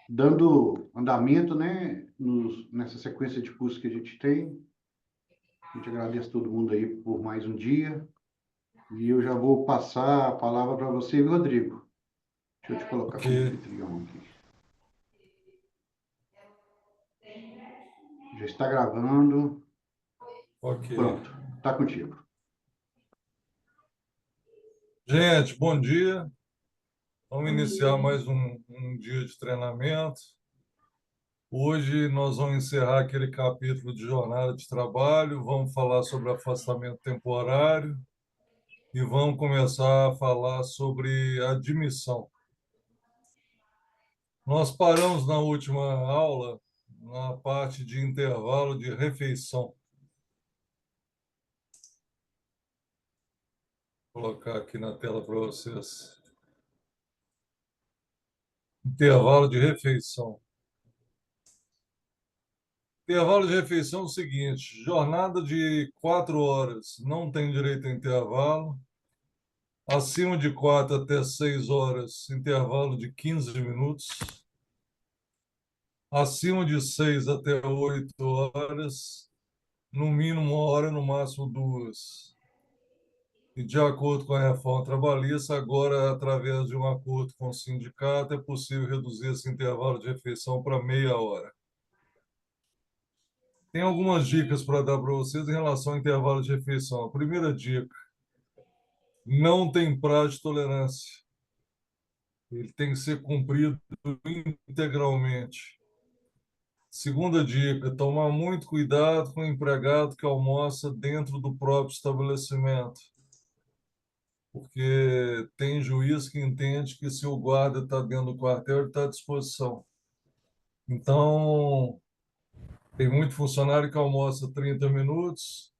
Dando andamento, né, nessa sequência de cursos que a gente tem. A gente agradece a todo mundo aí por mais um dia. E eu já vou passar a palavra para você, Rodrigo. Deixa eu te colocar Ok, como anfitrião aqui. Já está gravando. ok. Pronto, está contigo. Gente, bom dia. Vamos iniciar mais um dia de treinamento. Hoje nós vamos encerrar aquele capítulo de jornada de trabalho, vamos falar sobre afastamento temporário e vamos começar a falar sobre admissão. Nós paramos na última aula na parte de intervalo de refeição. Vou colocar aqui na tela para vocês. Intervalo de refeição. Intervalo de refeição é o seguinte: jornada de 4 horas não tem direito a intervalo. Acima de 4 até 6 horas, intervalo de 15 minutos. Acima de 6 até 8 horas, no mínimo 1 hora, no máximo 2. E de acordo com a reforma trabalhista, agora, através de um acordo com o sindicato, é possível reduzir esse intervalo de refeição para meia hora. Tem algumas dicas para dar para vocês em relação ao intervalo de refeição. A primeira dica: não tem prazo de tolerância. Ele tem que ser cumprido integralmente. Segunda dica: tomar muito cuidado com o empregado que almoça dentro do próprio estabelecimento, porque tem juiz que entende que se o guarda está dentro do quartel, ele está à disposição. Então, tem muito funcionário que almoça 30 minutos,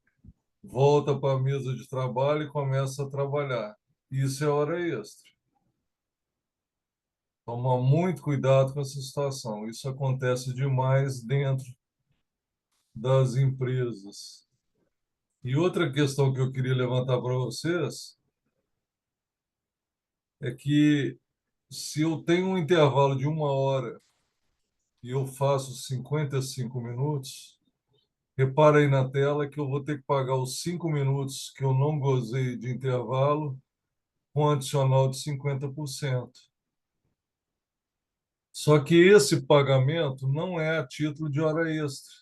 volta para a mesa de trabalho e começa a trabalhar. Isso é hora extra. Tomar muito cuidado com essa situação. Isso acontece demais dentro das empresas. E outra questão que eu queria levantar para vocês é que se eu tenho um intervalo de 1 hora e eu faço 55 minutos, repara aí na tela que eu vou ter que pagar os 5 minutos que eu não gozei de intervalo com um adicional de 50%. Só que esse pagamento não é a título de hora extra,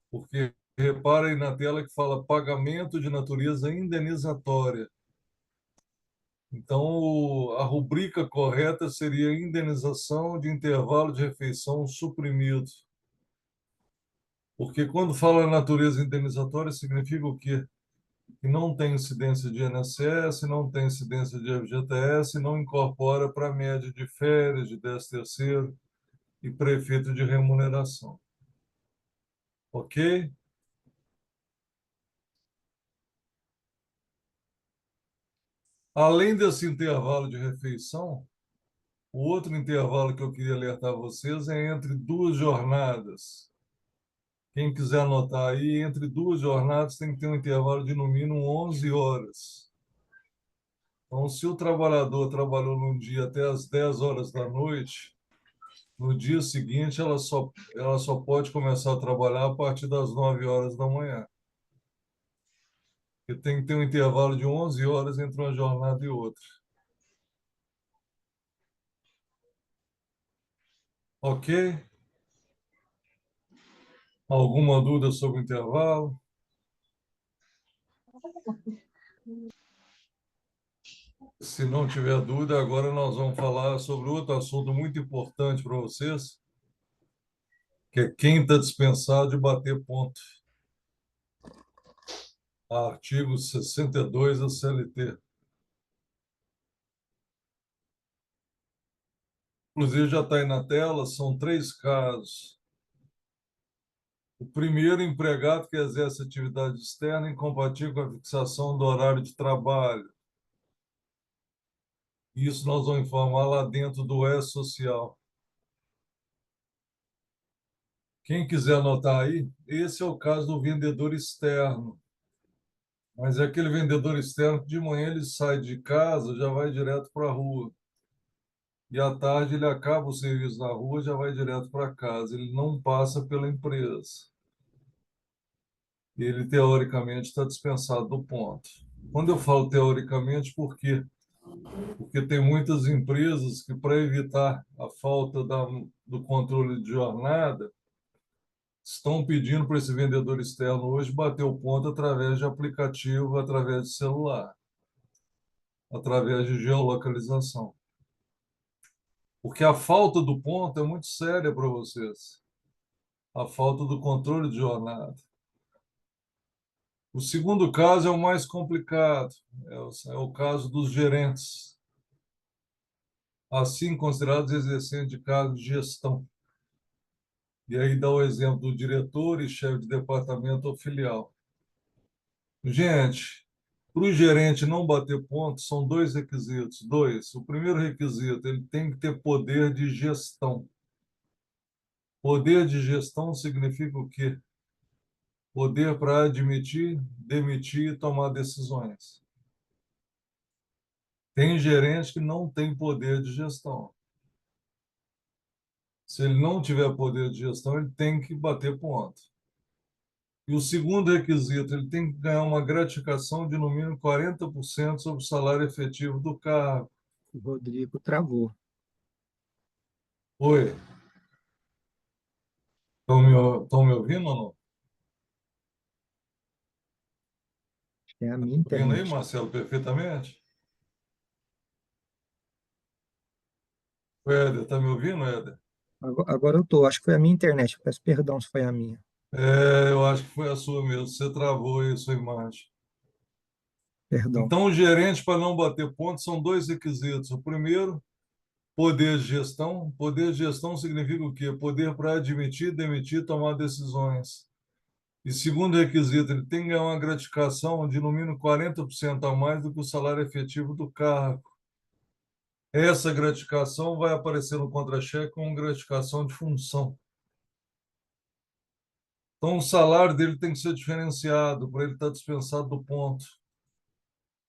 porque repara aí na tela que fala pagamento de natureza indenizatória. Então, a rubrica correta seria indenização de intervalo de refeição suprimido. Porque quando fala natureza indenizatória, significa o quê? Que não tem incidência de INSS, não tem incidência de FGTS, não incorpora para a média de férias, de 13º e prefeito de remuneração. Ok? Além desse intervalo de refeição, o outro intervalo que eu queria alertar vocês é entre duas jornadas. Quem quiser anotar aí, entre duas jornadas tem que ter um intervalo de no mínimo 11 horas. Então, se o trabalhador trabalhou num dia até as 10 horas da noite, no dia seguinte ela só pode começar a trabalhar a partir das 9 horas da manhã. E tem que ter um intervalo de 11 horas entre uma jornada e outra. Ok? Alguma dúvida sobre o intervalo? Se não tiver dúvida, agora nós vamos falar sobre outro assunto muito importante para vocês, que é quem está dispensado de bater ponto. Artigo 62 da CLT. Inclusive, já está aí na tela, são 3 casos. O primeiro, empregado que exerce atividade externa incompatível com a fixação do horário de trabalho. Isso nós vamos informar lá dentro do E-Social. Quem quiser anotar aí, esse é o caso do vendedor externo. Mas é aquele vendedor externo que de manhã ele sai de casa, já vai direto para a rua. e à tarde ele acaba o serviço na rua, já vai direto para casa. Ele não passa pela empresa. Ele, teoricamente, está dispensado do ponto. Quando eu falo teoricamente, por quê? Porque tem muitas empresas que, para evitar a falta do controle de jornada, estão pedindo para esse vendedor externo hoje bater o ponto através de aplicativo, através de celular, através de geolocalização. Porque a falta do ponto é muito séria para vocês. A falta do controle de jornada. O segundo caso é o mais complicado, é o caso dos gerentes, assim considerados exercentes de cargo de gestão. E aí dá o exemplo do diretor e chefe de departamento ou filial. Gente, para o gerente não bater ponto, são dois requisitos. Dois. O primeiro requisito, ele tem que ter poder de gestão. Poder de gestão significa o quê? Poder para admitir, demitir e tomar decisões. Tem gerente que não tem poder de gestão. Se ele não tiver poder de gestão, ele tem que bater ponto. E o segundo requisito, ele tem que ganhar uma gratificação de no mínimo 40% sobre o salário efetivo do cargo. O Rodrigo travou. Oi, estão me ouvindo ou não? É a minha Ouvindo aí, internet. Marcelo, perfeitamente? O Éder, está me ouvindo, Éder? Agora eu tô. Acho que foi a minha internet. Peço perdão se foi a minha. Eu acho que foi a sua mesmo. Você travou aí a sua imagem. Perdão. Então, o gerente, para não bater ponto, são dois requisitos. O primeiro, poder de gestão. Poder de gestão significa o quê? Poder para admitir, demitir, tomar decisões. E segundo requisito, ele tem que ganhar uma gratificação de no mínimo 40% a mais do que o salário efetivo do cargo. Essa gratificação vai aparecer no contra-cheque como gratificação de função. Então, o salário dele tem que ser diferenciado para ele estar dispensado do ponto.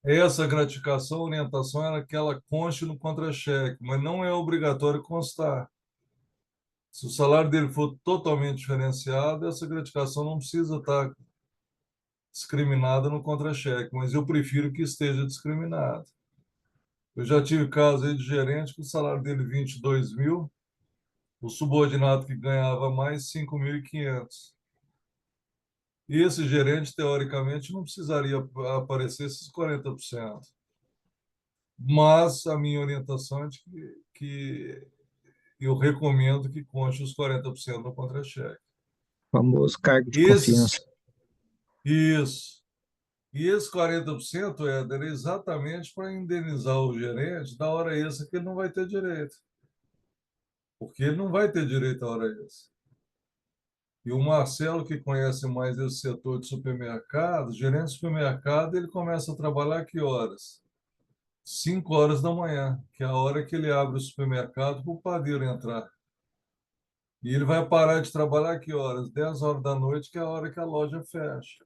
Essa gratificação, orientação, é que ela conste no contra-cheque, mas não é obrigatório constar. Se o salário dele for totalmente diferenciado, essa gratificação não precisa estar discriminada no contra-cheque, mas eu prefiro que esteja discriminado. Eu já tive caso aí de gerente que o salário dele 22 mil, o subordinado que ganhava mais 5.500. E esse gerente, teoricamente, não precisaria aparecer esses 40%. Mas a minha orientação é de que eu recomendo que conste os 40% no contra-cheque. Famoso cargo de Esses, confiança. isso. E esses 40%, Éder, é exatamente para indenizar o gerente da hora extra que ele não vai ter direito. Porque ele não vai ter direito à hora extra. E o Marcelo, que conhece mais esse setor de supermercado, gerente de supermercado, ele começa a trabalhar que horas? 5 horas da manhã, que é a hora que ele abre o supermercado para o padeiro entrar. E ele vai parar de trabalhar que horas? 10 horas da noite, que é a hora que a loja fecha.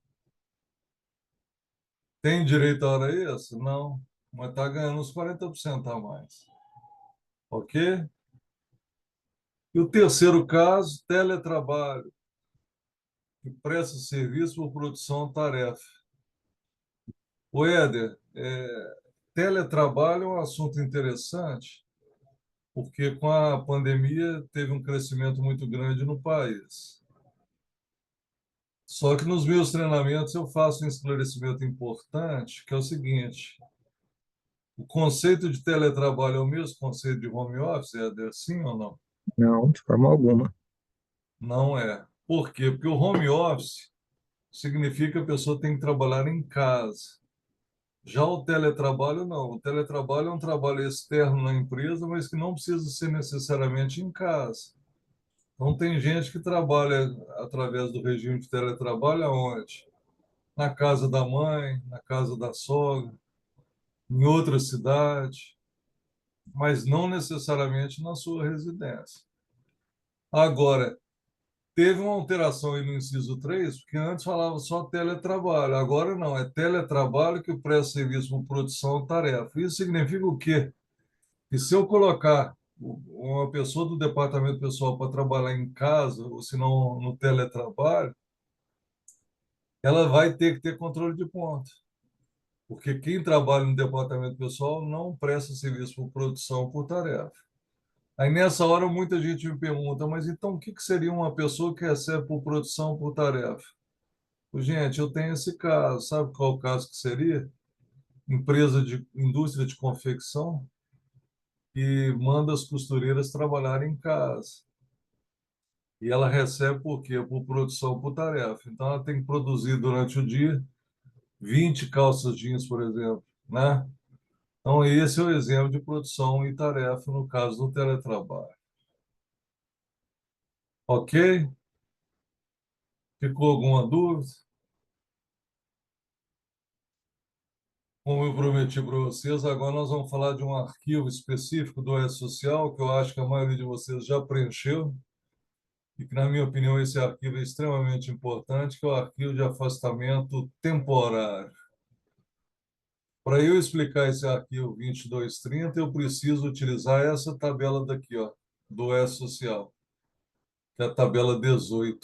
Tem direito à hora extra? Não, mas está ganhando uns 40% a mais. Ok? E o terceiro caso, teletrabalho, que presta serviço por produção-tarefa. O Éder, teletrabalho é um assunto interessante, porque com a pandemia teve um crescimento muito grande no país. Só que nos meus treinamentos eu faço um esclarecimento importante, que é o seguinte: o conceito de teletrabalho é o mesmo conceito de home office, Éder, sim ou não? Não, de forma alguma. Não é. Por quê? Porque o home office significa que a pessoa tem que trabalhar em casa. Já o teletrabalho, não. O teletrabalho é um trabalho externo na empresa, mas que não precisa ser necessariamente em casa. Então, tem gente que trabalha através do regime de teletrabalho aonde? Na casa da mãe, na casa da sogra, em outra cidade, mas não necessariamente na sua residência. Agora, teve uma alteração aí no inciso 3, porque antes falava só teletrabalho, agora não, é teletrabalho que presta serviço por produção e tarefa. Isso significa o quê? Que se eu colocar uma pessoa do departamento pessoal para trabalhar em casa, ou se não no teletrabalho, ela vai ter que ter controle de ponto. Porque quem trabalha no departamento pessoal não presta serviço por produção por tarefa. Aí nessa hora muita gente me pergunta, mas então o que seria uma pessoa que recebe por produção por tarefa? Gente, eu tenho esse caso. Sabe qual o caso que seria? Empresa de indústria de confecção que manda as costureiras trabalharem em casa. E ela recebe por quê? Por produção por tarefa. Então ela tem que produzir durante o dia 20 calças jeans, por exemplo, né? Então esse é o exemplo de produção e tarefa no caso do teletrabalho. Ok? Ficou alguma dúvida? Como eu prometi para vocês, agora nós vamos falar de um arquivo específico do E-Social, que eu acho que a maioria de vocês já preencheu, e que, na minha opinião, esse arquivo é extremamente importante, que é o arquivo de afastamento temporário. Para eu explicar esse arquivo 2230, eu preciso utilizar essa tabela daqui, ó, do E-Social, que é a tabela 18.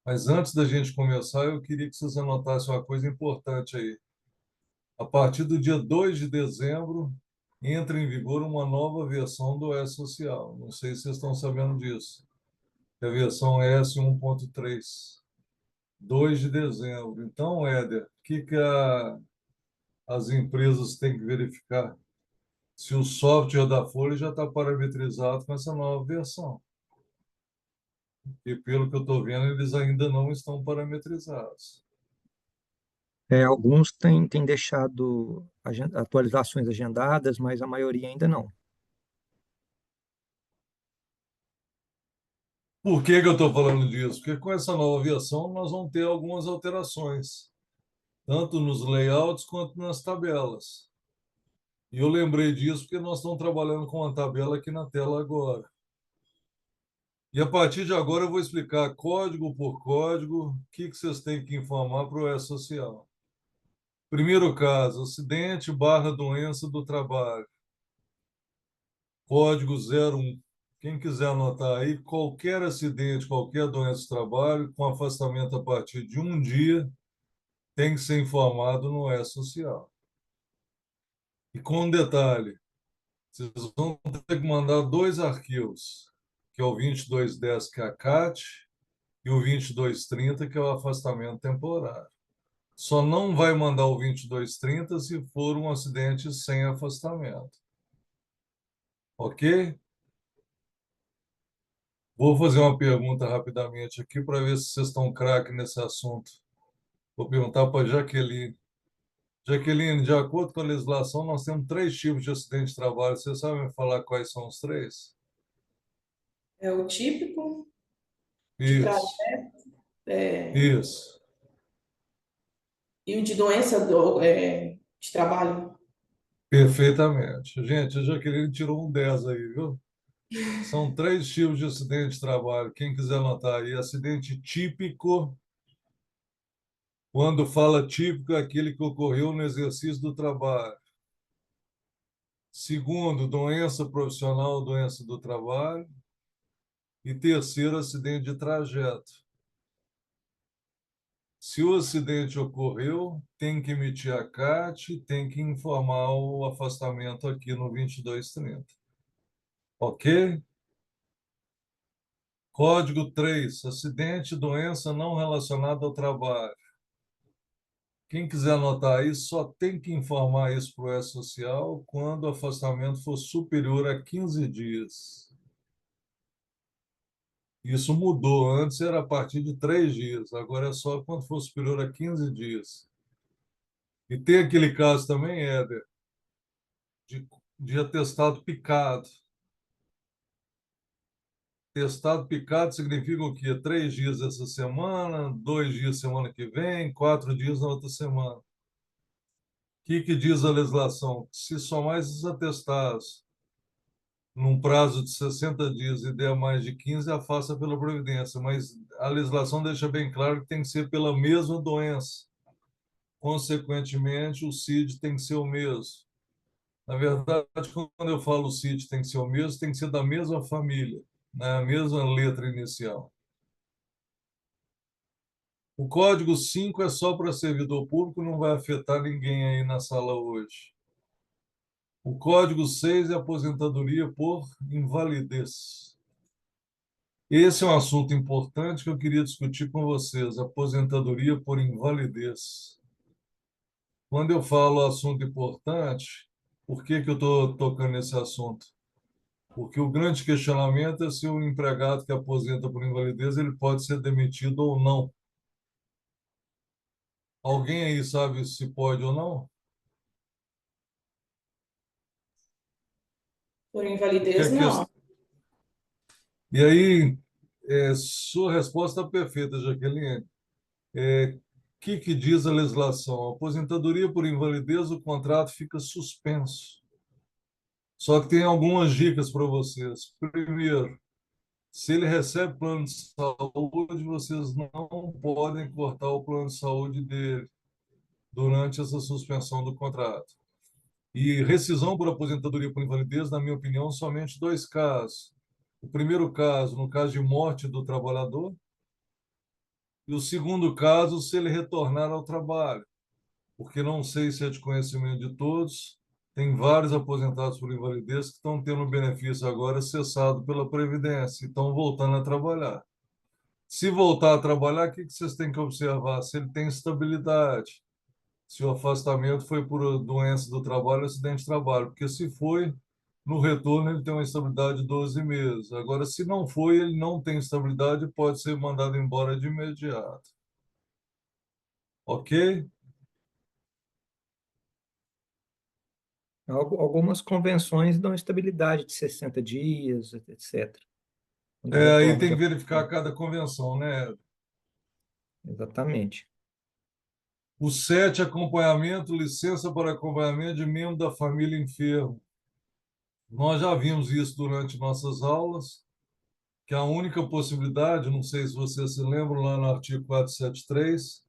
Mas antes da gente começar, eu queria que vocês anotassem uma coisa importante aí. A partir do dia 2 de dezembro, entra em vigor uma nova versão do E-Social. Não sei se vocês estão sabendo disso. É a versão S 1.3. 2 de dezembro. Então, Éder, o que as empresas têm que verificar? Se o software da Folha já está parametrizado com essa nova versão. E, pelo que eu estou vendo, eles ainda não estão parametrizados. Alguns têm deixado atualizações agendadas, mas a maioria ainda não. Por que eu estou falando disso? Porque com essa nova versão nós vamos ter algumas alterações, tanto nos layouts quanto nas tabelas. E eu lembrei disso porque nós estamos trabalhando com uma tabela aqui na tela agora. E a partir de agora eu vou explicar código por código o que vocês têm que informar para o E-Social. Primeiro caso, acidente barra doença do trabalho. Código 01. Quem quiser anotar aí, qualquer acidente, qualquer doença do trabalho, com afastamento a partir de um dia, tem que ser informado no E-Social. E com um detalhe, vocês vão ter que mandar dois arquivos, que é o 2210, que é a CAT, e o 2230, que é o afastamento temporário. Só não vai mandar o 2230 se for um acidente sem afastamento. Ok? Vou fazer uma pergunta rapidamente aqui para ver se vocês estão craque nesse assunto. Vou perguntar para a Jaqueline. Jaqueline, de acordo com a legislação, nós temos 3 tipos de acidente de trabalho. Você sabe me falar quais são os 3? É o típico de Isso, trajeto, é, isso. e o de doença de trabalho. Perfeitamente. Gente, a Jaqueline tirou um 10 aí, viu? São 3 tipos de acidente de trabalho. Quem quiser anotar aí, acidente típico. Quando fala típico, é aquele que ocorreu no exercício do trabalho. Segundo, doença profissional, doença do trabalho. E terceiro, acidente de trajeto. Se o acidente ocorreu, tem que emitir a CAT, tem que informar o afastamento aqui no 2230. Ok? Código 3, acidente, doença não relacionada ao trabalho. Quem quiser anotar aí, só tem que informar isso para o E-Social quando o afastamento for superior a 15 dias. Isso mudou. Antes era a partir de 3 dias, agora é só quando for superior a 15 dias. E tem aquele caso também, Éder, de atestado picado. Atestado picado significa o quê? 3 dias essa semana, 2 dias semana que vem, 4 dias na outra semana. O que diz a legislação? Se somar esses atestados num prazo de 60 dias e der mais de 15, afasta pela Previdência. Mas a legislação deixa bem claro que tem que ser pela mesma doença. Consequentemente, o CID tem que ser o mesmo. Na verdade, quando eu falo o CIT tem que ser o mesmo, tem que ser da mesma família, né? A mesma letra inicial. O código 5 é só para servidor público, não vai afetar ninguém aí na sala hoje. O código 6 é aposentadoria por invalidez. Esse é um assunto importante que eu queria discutir com vocês, aposentadoria por invalidez. Quando eu falo assunto importante, por que eu estou tocando nesse assunto? Porque o grande questionamento é se o empregado que aposenta por invalidez ele pode ser demitido ou não. Alguém aí sabe se pode ou não? Por Porque invalidez, a não. questão... E aí, sua resposta é perfeita, Jaqueline. Que diz a legislação? Aposentadoria por invalidez, o contrato fica suspenso. Só que tem algumas dicas para vocês. Primeiro, se ele recebe plano de saúde, vocês não podem cortar o plano de saúde dele durante essa suspensão do contrato. E rescisão por aposentadoria por invalidez, na minha opinião, somente dois casos. O primeiro caso, no caso de morte do trabalhador, e o segundo caso, se ele retornar ao trabalho, porque não sei se é de conhecimento de todos, tem vários aposentados por invalidez que estão tendo o benefício agora cessado pela Previdência e estão voltando a trabalhar. Se voltar a trabalhar, o que vocês têm que observar? Se ele tem estabilidade, se o afastamento foi por doença do trabalho, acidente de trabalho, porque se foi, no retorno ele tem uma estabilidade de 12 meses. Agora, se não foi, ele não tem estabilidade e pode ser mandado embora de imediato. Ok? Algumas convenções dão estabilidade de 60 dias, etc. Quando Aí retorna tem de que verificar aposentadoria. cada convenção, né? Exatamente. O 7, acompanhamento, licença para acompanhamento de membro da família enfermo. Nós já vimos isso durante nossas aulas, que a única possibilidade, não sei se vocês se lembram, lá no artigo 473,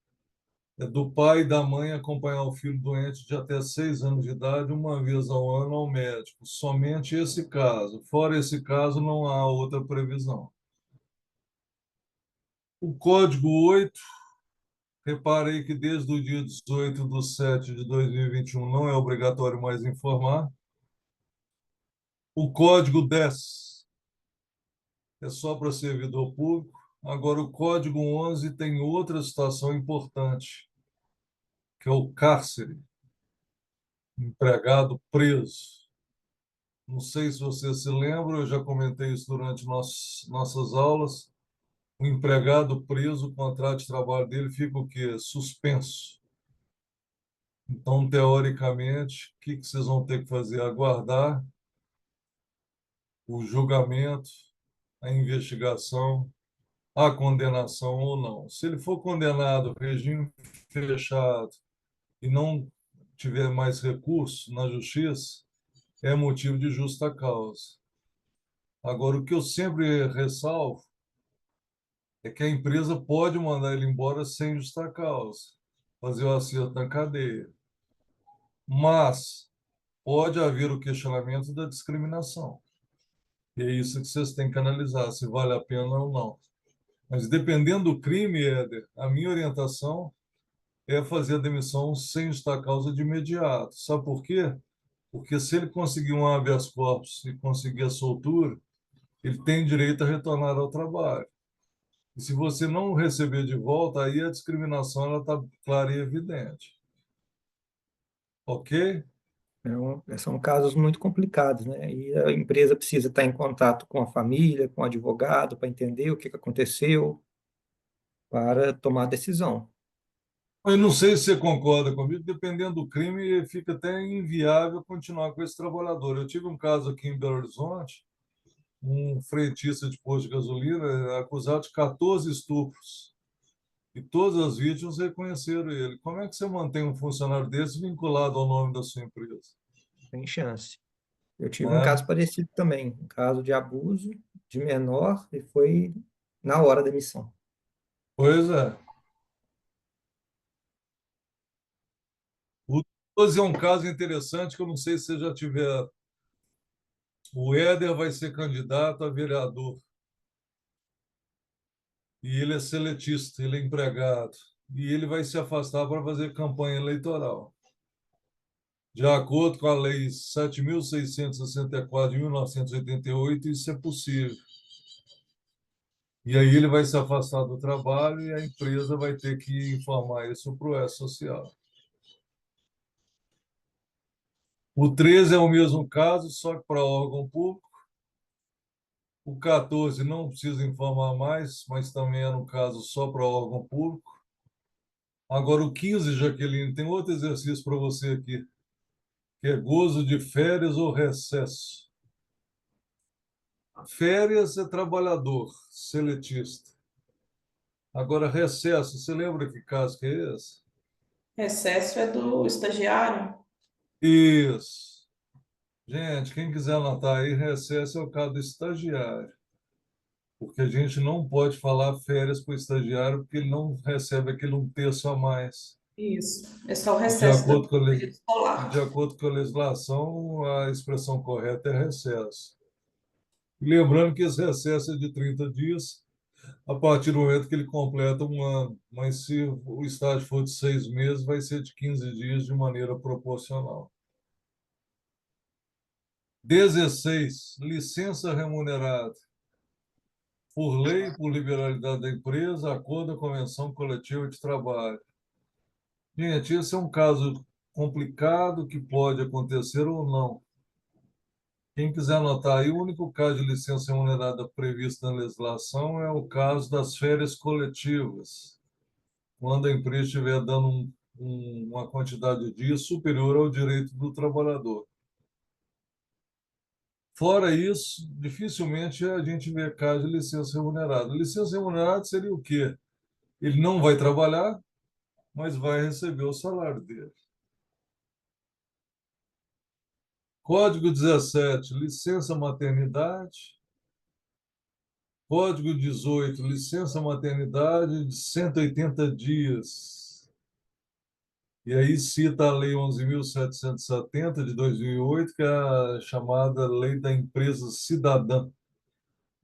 é do pai e da mãe acompanhar o filho doente de até 6 anos de idade, uma vez ao ano ao médico. Somente esse caso. Fora esse caso, não há outra previsão. O Código 8, reparei que desde o dia 18/7/2021 não é obrigatório mais informar. O Código 10 é só para servidor público. Agora, o Código 11 tem outra situação importante, que é o cárcere, empregado preso. Não sei se você se lembra, eu já comentei isso durante nossas aulas. O empregado preso, o contrato de trabalho dele fica o quê? Suspenso. Então, teoricamente, o que vocês vão ter que fazer? Aguardar o julgamento, a investigação, a condenação ou não. Se ele for condenado, regime fechado, e não tiver mais recurso na justiça, é motivo de justa causa. Agora, o que eu sempre ressalvo é que a empresa pode mandar ele embora sem justa causa, fazer o acerto na cadeia. Mas pode haver o questionamento da discriminação. E é isso que vocês têm que analisar, se vale a pena ou não. Mas dependendo do crime, Éder, a minha orientação é fazer a demissão sem justa causa de imediato. Sabe por quê? Porque se ele conseguir um habeas corpus e conseguir a soltura, ele tem direito a retornar ao trabalho. E se você não receber de volta, aí a discriminação está clara e evidente. Ok? São casos muito complicados, né? E a empresa precisa estar em contato com a família, com o advogado, para entender o que aconteceu, para tomar a decisão. Eu não sei se você concorda comigo, dependendo do crime, fica até inviável continuar com esse trabalhador. Eu tive um caso aqui em Belo Horizonte, um frentista de posto de gasolina acusado de 14 estupros. E todas as vítimas reconheceram ele. Como é que você mantém um funcionário desse vinculado ao nome da sua empresa? Tem chance. Eu tive um Né? caso parecido também, um caso de abuso de menor, e foi na hora da emissão. Pois é. Hoje é um caso interessante que eu não sei se você já tiver. O Éder vai ser candidato a vereador e ele é seletista, ele é empregado e ele vai se afastar para fazer campanha eleitoral. De acordo com a Lei 7.664 de 1988, isso é possível. E aí ele vai se afastar do trabalho e a empresa vai ter que informar isso para o E-Social. O 13 é o mesmo caso, só que para órgão público. O 14 não precisa informar mais, mas também é no caso só para órgão público. Agora, o 15, Jaqueline, tem outro exercício para você aqui, que é gozo de férias ou recesso. Férias é trabalhador, seletista. Agora, recesso, você lembra que caso que é esse? Recesso é do estagiário? Isso. Gente, quem quiser anotar aí, recesso é o caso do estagiário. Porque a gente não pode falar férias para o estagiário porque ele não recebe aquele um terço a mais. Isso. É só o E de recesso acordo do com período e escolar. de acordo com a legislação, a expressão correta é recesso. E lembrando que esse recesso é de 30 dias a partir do momento que ele completa um ano. Mas se o estágio for de 6 meses, vai ser de 15 dias de maneira proporcional. 16, licença remunerada. Por lei, por liberalidade da empresa, acordo da convenção coletiva de trabalho. Gente, esse é um caso complicado que pode acontecer ou não. Quem quiser anotar aí, o único caso de licença remunerada previsto na legislação é o caso das férias coletivas, quando a empresa estiver dando uma quantidade de dias superior ao direito do trabalhador. Fora isso, dificilmente a gente vê caso de licença remunerada. Licença remunerada seria o quê? Ele não vai trabalhar, mas vai receber o salário dele. Código 17, licença maternidade. Código 18, licença maternidade de 180 dias. E aí cita a Lei 11.770 de 2008, que é a chamada Lei da Empresa Cidadã,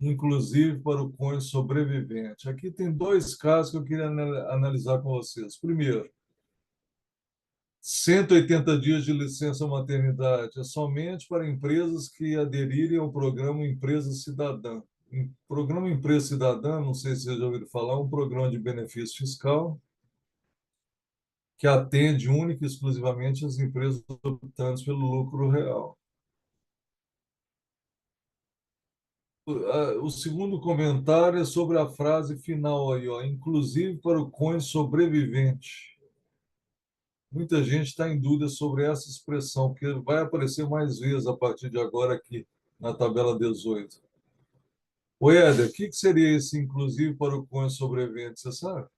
inclusive para o cônjuge sobrevivente. Aqui tem dois casos que eu queria analisar com vocês. Primeiro, 180 dias de licença maternidade é somente para empresas que aderirem ao programa Empresa Cidadã. O programa Empresa Cidadã, não sei se vocês já ouviram falar, é um programa de benefício fiscal que atende única e exclusivamente as empresas optantes pelo lucro real. O segundo comentário é sobre a frase final aí, ó, inclusive para o cônjuge sobrevivente. Muita gente está em dúvida sobre essa expressão, porque vai aparecer mais vezes a partir de agora aqui na tabela 18. O Éder, o que seria esse inclusive para o cônjuge sobrevivente, você sabe?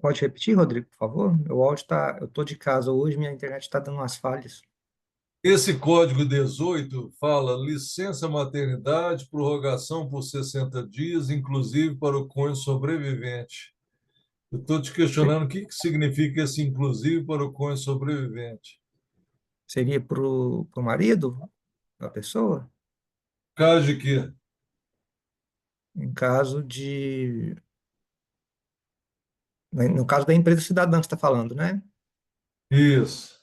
Pode repetir, Rodrigo, por favor? Meu áudio está. Eu estou de casa hoje, minha internet está dando umas falhas. Esse código 18 fala licença maternidade, prorrogação por 60 dias, inclusive para o cônjuge sobrevivente. Eu estou te questionando o que significa esse inclusive para o cônjuge sobrevivente. Seria para o marido da pessoa? Caso de quê? Em caso de. No caso da empresa cidadã que você está falando, né? Isso.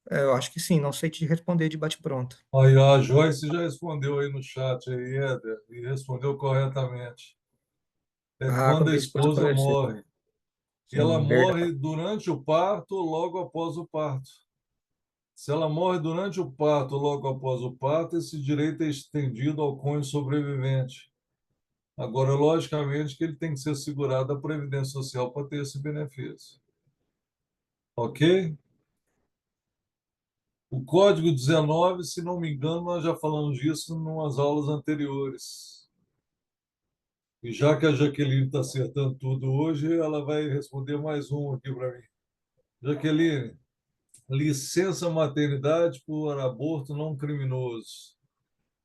Eu acho que sim, não sei te responder de bate-pronto. Aí a Joyce já respondeu aí no chat, aí, Éder, e respondeu corretamente. É Ah, quando quando a a esposa esposa falecer. morre. E ela Sim, morre verdade. durante o parto ou logo após o parto. Se ela morre durante o parto ou logo após o parto, esse direito é estendido ao cônjuge sobrevivente. Agora, logicamente, que ele tem que ser segurado da Previdência Social para ter esse benefício. Ok? O Código 19, se não me engano, nós já falamos disso em umas aulas anteriores. E já que a Jaqueline está acertando tudo hoje, ela vai responder mais um aqui para mim. Jaqueline, licença maternidade por aborto não criminoso.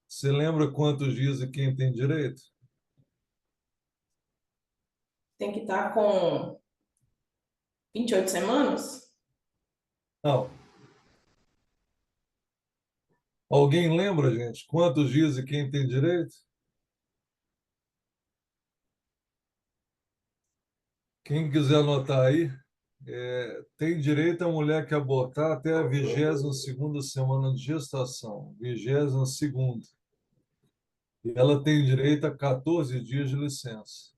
Você lembra quantos dias e quem tem direito? tem que estar com 28 semanas? Não. Alguém lembra, gente, quantos dias e quem tem direito? Quem quiser anotar aí, tem direito a mulher que abortar até a 22ª semana de gestação, 22ª. E ela tem direito a 14 dias de licença.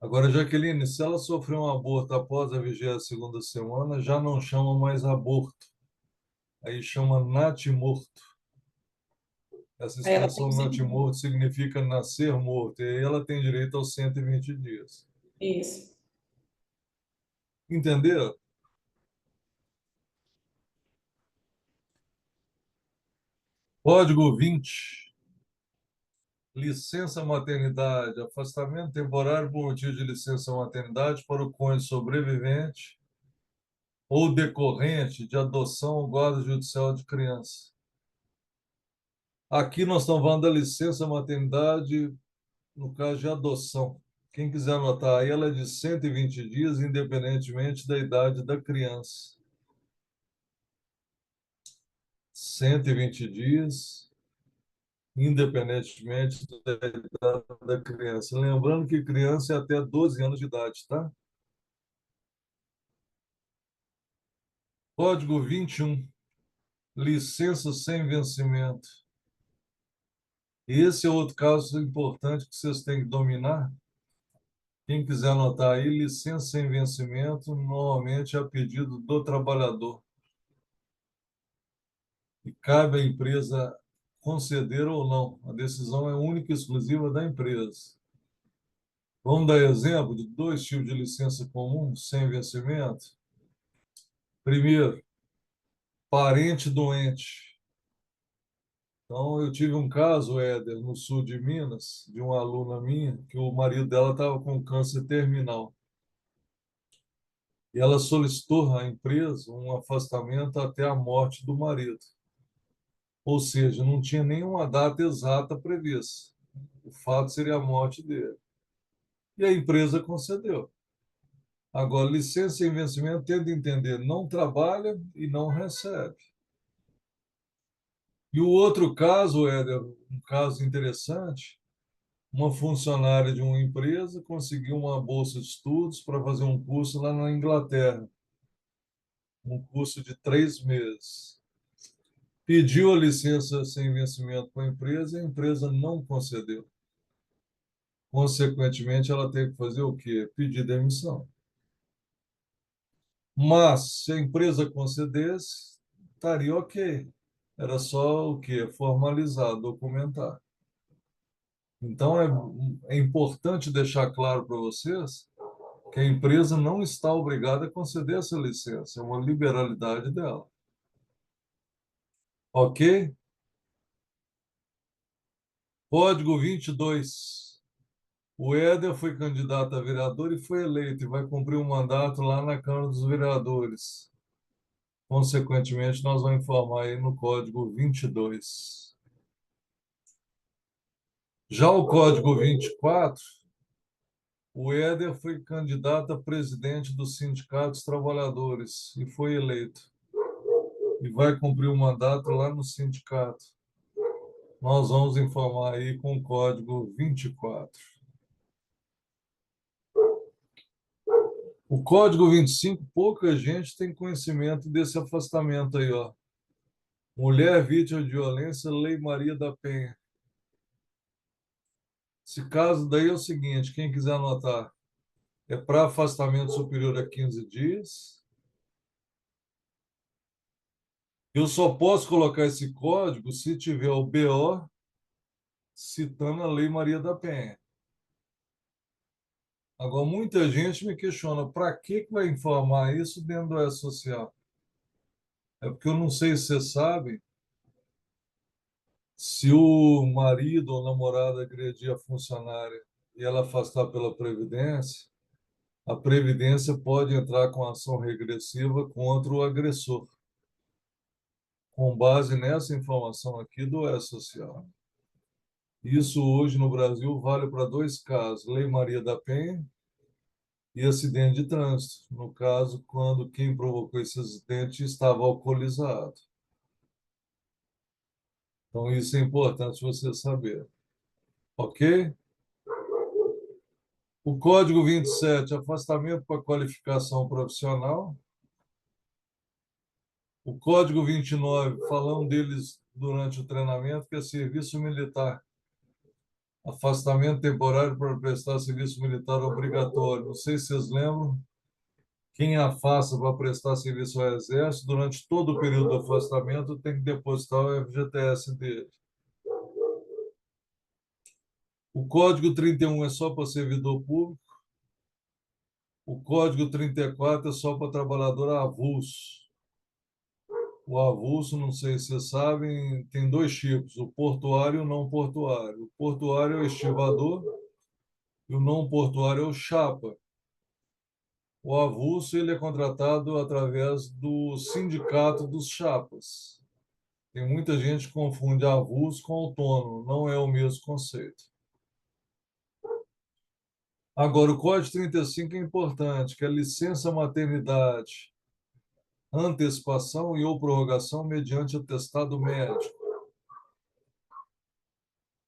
Agora, Jaqueline, se ela sofreu um aborto após a 22ª semana, já não chama mais aborto. Aí chama natimorto. Essa Aí ela tem expressão que ser. natimorto significa nascer morto. E aí ela tem direito aos 120 dias. Isso. Entenderam? Código 20. Licença maternidade. Afastamento temporário por motivo de licença maternidade para o cônjuge sobrevivente ou decorrente de adoção ou guarda judicial de criança. Aqui nós estamos falando da licença maternidade no caso de adoção. Quem quiser anotar aí, ela é de 120 dias, independentemente da idade da criança. 120 dias, independentemente da idade da criança. Lembrando que criança é até 12 anos de idade, tá? Código 21. Licença sem vencimento. Esse é outro caso importante que vocês têm que dominar. Quem quiser anotar aí, licença sem vencimento, normalmente é a pedido do trabalhador. E cabe à empresa conceder ou não. A decisão é única e exclusiva da empresa. Vamos dar exemplo de dois tipos de licença comum sem vencimento. Primeiro, parente doente. Então, eu tive um caso, Éder, no sul de Minas, de uma aluna minha, que o marido dela estava com câncer terminal. E ela solicitou à empresa um afastamento até a morte do marido. Ou seja, não tinha nenhuma data exata prevista. O fato seria a morte dele. E a empresa concedeu. Agora, licença sem vencimento, tendo entender, não trabalha e não recebe. E o outro caso, Éder, um caso interessante, uma funcionária de uma empresa conseguiu uma bolsa de estudos para fazer um curso lá na Inglaterra, um curso de 3 meses. Pediu a licença sem vencimento para a empresa e a empresa não concedeu. Consequentemente, ela teve que fazer o quê? Pedir demissão. Mas, se a empresa concedesse, estaria ok. Era só o quê? Formalizar, documentar. Então, é importante deixar claro para vocês que a empresa não está obrigada a conceder essa licença, é uma liberalidade dela. Ok? Código 22. O Éder foi candidato a vereador e foi eleito, e vai cumprir um mandato lá na Câmara dos Vereadores. Consequentemente, nós vamos informar aí no Código 22. Já o Código 24, o Éder foi candidato a presidente do Sindicato dos Trabalhadores e foi eleito. E vai cumprir o mandato lá no sindicato. Nós vamos informar aí com o Código 24. O Código 25, pouca gente tem conhecimento desse afastamento aí, ó. Mulher vítima de violência, Lei Maria da Penha. Esse caso daí é o seguinte, quem quiser anotar, é para afastamento superior a 15 dias. Eu só posso colocar esse código se tiver o BO citando a Lei Maria da Penha. Agora, muita gente me questiona, para que vai informar isso dentro do E-Social? É porque eu não sei se você sabe, se o marido ou namorada agredir a funcionária e ela afastar pela Previdência, a Previdência pode entrar com ação regressiva contra o agressor, com base nessa informação aqui do E-Social. Isso hoje no Brasil vale para dois casos: Lei Maria da Penha e acidente de trânsito. No caso, quando quem provocou esse acidente estava alcoolizado. Então, isso é importante você saber. Ok? O Código 27, afastamento para qualificação profissional. O Código 29, falamos deles durante o treinamento, que é serviço militar. Afastamento temporário para prestar serviço militar obrigatório. Não sei se vocês lembram, quem afasta para prestar serviço ao Exército, durante todo o período do afastamento, tem que depositar o FGTS dele. O Código 31 é só para servidor público. O Código 34 é só para trabalhador avulso. O avulso, não sei se vocês sabem, tem dois tipos, o portuário e o não portuário. O portuário é o estivador e o não portuário é o chapa. O avulso ele é contratado através do sindicato dos chapas. Tem muita gente que confunde avulso com autônomo, não é o mesmo conceito. Agora, o Código 35 é importante, que é licença maternidade, antecipação e ou prorrogação mediante atestado médico.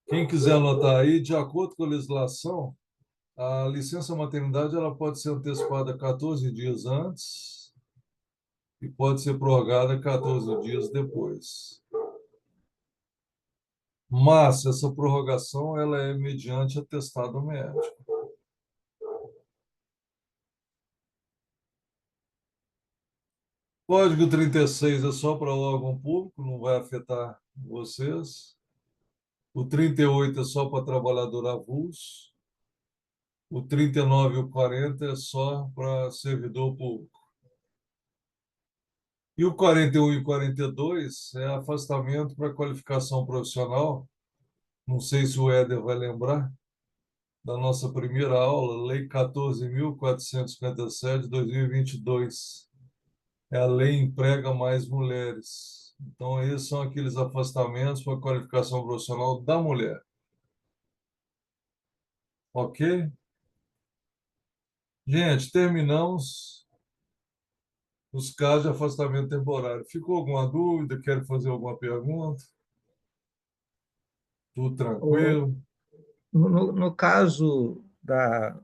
Quem quiser anotar aí, de acordo com a legislação, a licença maternidade ela pode ser antecipada 14 dias antes e pode ser prorrogada 14 dias depois. Mas essa prorrogação ela é mediante atestado médico. Código 36 é só para órgão público, não vai afetar vocês. O 38 é só para trabalhador avulso. O 39 e o 40 é só para servidor público. E o 41 e o 42 é afastamento para qualificação profissional. Não sei se o Éder vai lembrar da nossa primeira aula, Lei 14.457 de 2022. É a lei emprega mais mulheres. Então, esses são aqueles afastamentos para qualificação profissional da mulher. Ok? Gente, terminamos os casos de afastamento temporário. Ficou alguma dúvida? Quer fazer alguma pergunta? Tudo O- tranquilo? no caso da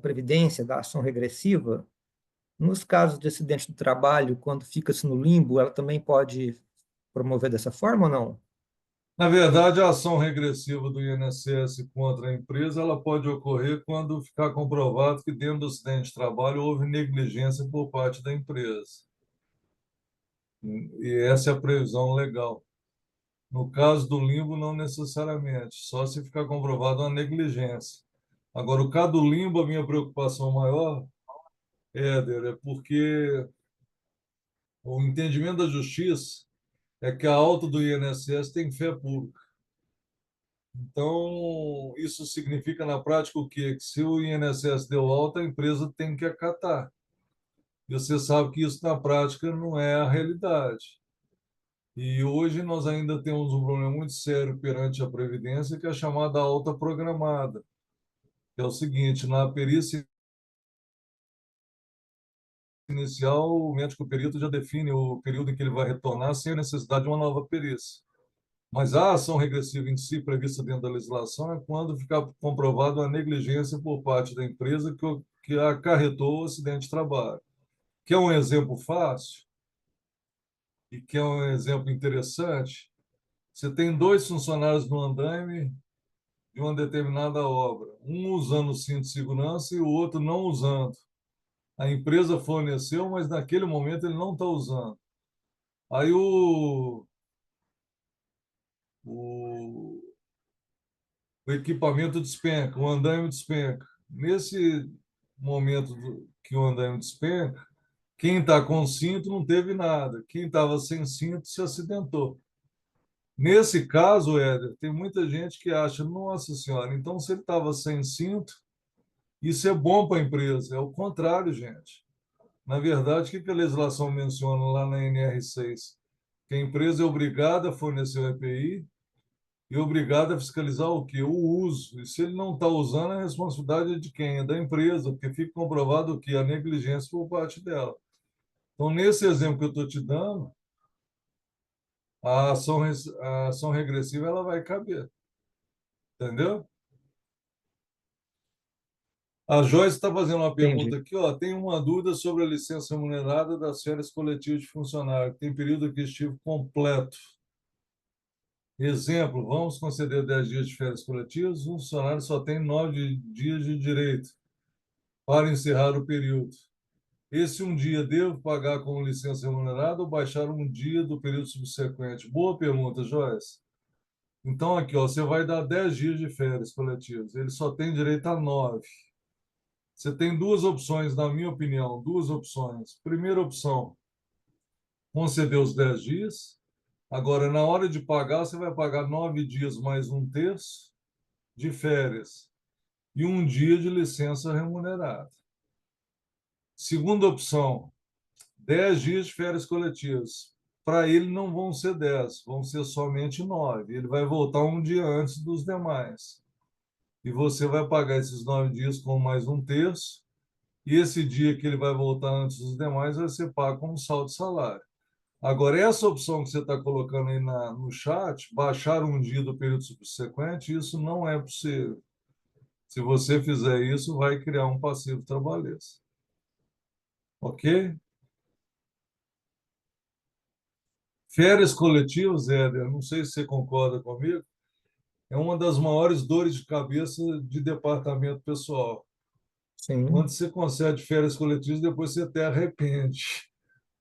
Previdência, da ação regressiva, nos casos de acidente do trabalho, quando fica-se no limbo, ela também pode promover dessa forma ou não? Na verdade, a ação regressiva do INSS contra a empresa ela pode ocorrer quando ficar comprovado que dentro do acidente de trabalho houve negligência por parte da empresa. E essa é a previsão legal. No caso do limbo, não necessariamente, só se ficar comprovado uma negligência. Agora, o caso do limbo, a minha preocupação maior, Éder, é porque o entendimento da justiça é que a alta do INSS tem fé pública. Então, isso significa na prática o quê? Que se o INSS deu alta, a empresa tem que acatar. E você sabe que isso na prática não é a realidade. E hoje nós ainda temos um problema muito sério perante a Previdência, que é a chamada alta programada, que é o seguinte, na perícia inicial, o médico perito já define o período em que ele vai retornar sem a necessidade de uma nova perícia. Mas a ação regressiva em si, prevista dentro da legislação, é quando ficar comprovada a negligência por parte da empresa que acarretou o acidente de trabalho. Que é um exemplo fácil e que é um exemplo interessante. Você tem dois funcionários no andaime de uma determinada obra, um usando o cinto de segurança e o outro não usando. A empresa forneceu, mas naquele momento ele não está usando. Aí o, o equipamento despenca, o andaime despenca. Nesse momento que o andaime despenca, quem está com cinto não teve nada. Quem estava sem cinto se acidentou. Nesse caso, Éder, tem muita gente que acha, nossa senhora, então se ele estava sem cinto, isso é bom para a empresa. É o contrário, gente. Na verdade, o que a legislação menciona lá na NR6? Que a empresa é obrigada a fornecer o EPI e obrigado a fiscalizar o quê? O uso. E se ele não está usando, a responsabilidade é de quem? É da empresa, porque fica comprovado o quê? A negligência por parte dela. Então, nesse exemplo que eu estou te dando, a ação regressiva ela vai caber, entendeu? A Joyce está fazendo uma pergunta Entendi. aqui, ó. Tem uma dúvida sobre a licença remunerada das férias coletivas de funcionário. Tem período aquisitivo completo. Exemplo, vamos conceder 10 dias de férias coletivas, um funcionário só tem 9 dias de direito para encerrar o período. Esse um dia devo pagar como licença remunerada ou baixar um dia do período subsequente? Boa pergunta, Joyce. Então, aqui, ó, você vai dar 10 dias de férias coletivas. Ele só tem direito a 9. Você tem duas opções, na minha opinião, duas opções. Primeira opção, conceder os 10 dias. Agora, na hora de pagar, você vai pagar 9 dias mais um terço de férias e um dia de licença remunerada. Segunda opção, 10 dias de férias coletivas. Para ele não vão ser 10, vão ser somente 9. Ele vai voltar um dia antes dos demais. E você vai pagar esses 9 dias com mais um terço. E esse dia que ele vai voltar antes dos demais vai ser pago como saldo de salário. Agora, essa opção que você está colocando aí no chat, baixar um dia do período subsequente, isso não é possível. Se você fizer isso, vai criar um passivo trabalhista. Ok? Férias coletivas, Éder, não sei se você concorda comigo, é uma das maiores dores de cabeça de departamento pessoal. Sim, Quando você concede férias coletivas, depois você até arrepende.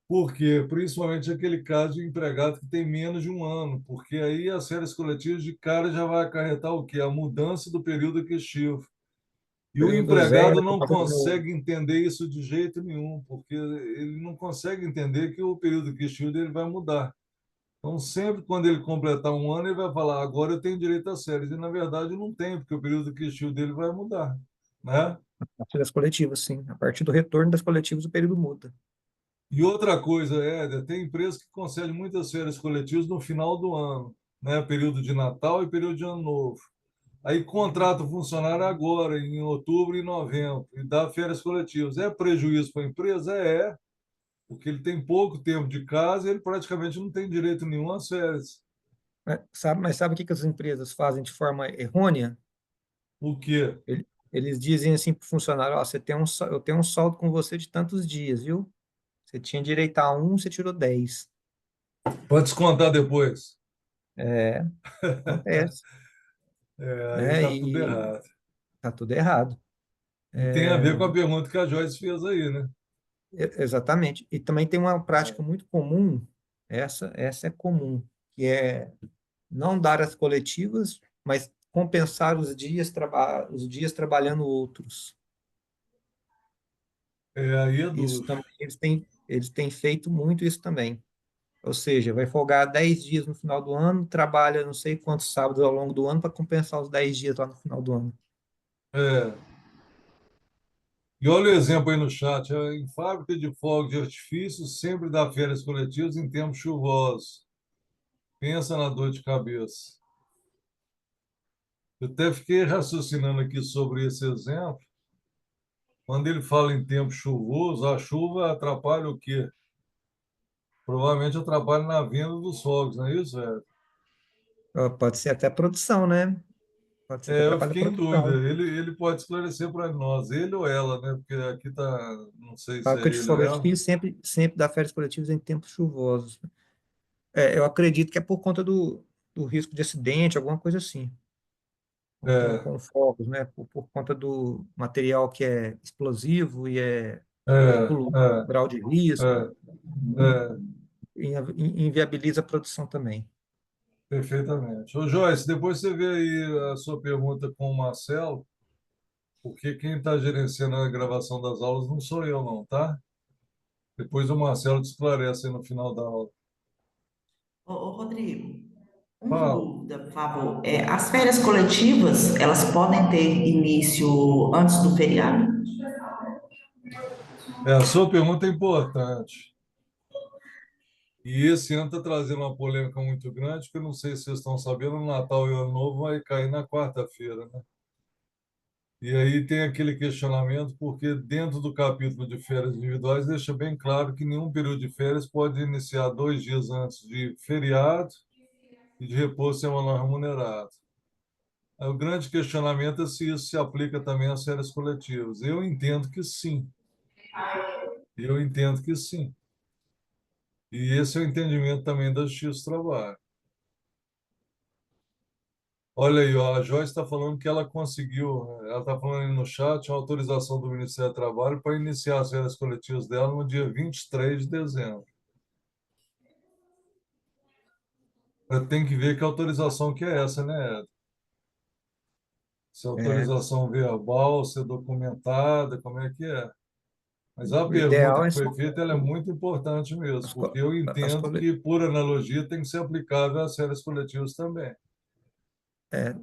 Por quê? Principalmente aquele caso de empregado que tem menos de um ano, porque aí as férias coletivas de cara já vai acarretar o quê? A mudança do período aquisitivo. E o período zero empregado para não período novo. consegue entender isso de jeito nenhum, porque ele não consegue entender que o período aquisitivo dele vai mudar. Então, sempre quando ele completar um ano, ele vai falar, agora eu tenho direito às férias. E, na verdade, não tem, porque o período aquisitivo dele vai mudar, né? A partir das coletivas, sim. A partir do retorno das coletivas, o período muda. E outra coisa, Éder, tem empresas que concedem muitas férias coletivas no final do ano, né? Período de Natal e período de Ano Novo. Aí contrata o funcionário agora, em outubro e novembro, e dá férias coletivas. É prejuízo para a empresa? É, porque ele tem pouco tempo de casa e ele praticamente não tem direito nenhum às férias. Mas sabe o que que as empresas fazem de forma errônea? O quê? Eles dizem assim para o funcionário, ó, eu tenho um saldo com você de tantos dias, viu? Você tinha direito a um, você tirou 10. Pode descontar depois. É, acontece, É, aí né? está tudo E errado. tá tudo errado. E tem a ver com a pergunta que a Joyce fez aí, né? Exatamente. E também tem uma prática muito comum, essa é comum, que é não dar as coletivas, mas compensar os dias trabalhando outros. É, aí é Isso duro. também, eles têm feito muito isso também. Ou seja, vai folgar 10 dias no final do ano, trabalha não sei quantos sábados ao longo do ano para compensar os 10 dias lá no final do ano. É. E olha o exemplo aí no chat. Em fábrica de fogos de artifício, sempre dá férias coletivas em tempos chuvosos. Pensa na dor de cabeça. Eu até fiquei raciocinando aqui sobre esse exemplo. Quando ele fala em tempo chuvoso, a chuva atrapalha o quê? Provavelmente atrapalha na venda dos fogos, não é isso, velho? Pode ser até produção, né? Pode ser que É, eu atrapalhe a fiquei em dúvida. produção. Ele pode esclarecer para nós, ele ou ela, né? Porque aqui tá, não sei se é Fábrica de ele ou fogo de ela. artifício sempre dá férias coletivas em tempos chuvosos. Eu acredito que é por conta do risco de acidente, alguma coisa assim, É, com fogos, né? Por conta do material que é explosivo e é é, veicula um é, grau de risco, é, é, inviabiliza a produção também. perfeitamente. Ô, Joyce, depois você vê aí a sua pergunta com o Marcelo, porque quem está gerenciando a gravação das aulas não sou eu, não, tá? Depois o Marcelo te esclarece aí no final da aula. Rodrigo, uma Fala. dúvida, por favor. As férias coletivas, elas podem ter início antes do feriado? É, a sua pergunta é importante. E esse ano está trazendo uma polêmica muito grande, porque eu não sei se vocês estão sabendo, o Natal e o Ano Novo vai cair na quarta-feira, né? E aí tem aquele questionamento, porque dentro do capítulo de férias individuais deixa bem claro que nenhum período de férias pode iniciar 2 dias antes de feriado e de repouso semanal remunerado. Aí o grande questionamento é se isso se aplica também às férias coletivas. Eu entendo que sim. Eu entendo que sim. E esse é o entendimento também da Justiça do Trabalho. Olha aí, ó, a Joyce está falando que ela conseguiu, ela está falando aí no chat, uma autorização do Ministério do Trabalho para iniciar as férias coletivas dela no dia 23 de dezembro. Tem que ver que autorização que é essa, né, Ed? Se é É, autorização verbal, se é documentada, como é que é? Mas a o pergunta ideal que é foi feita, ela é muito importante mesmo, as, co- porque eu as, entendo cole- que, por analogia, tem que ser aplicável às férias coletivas também. é,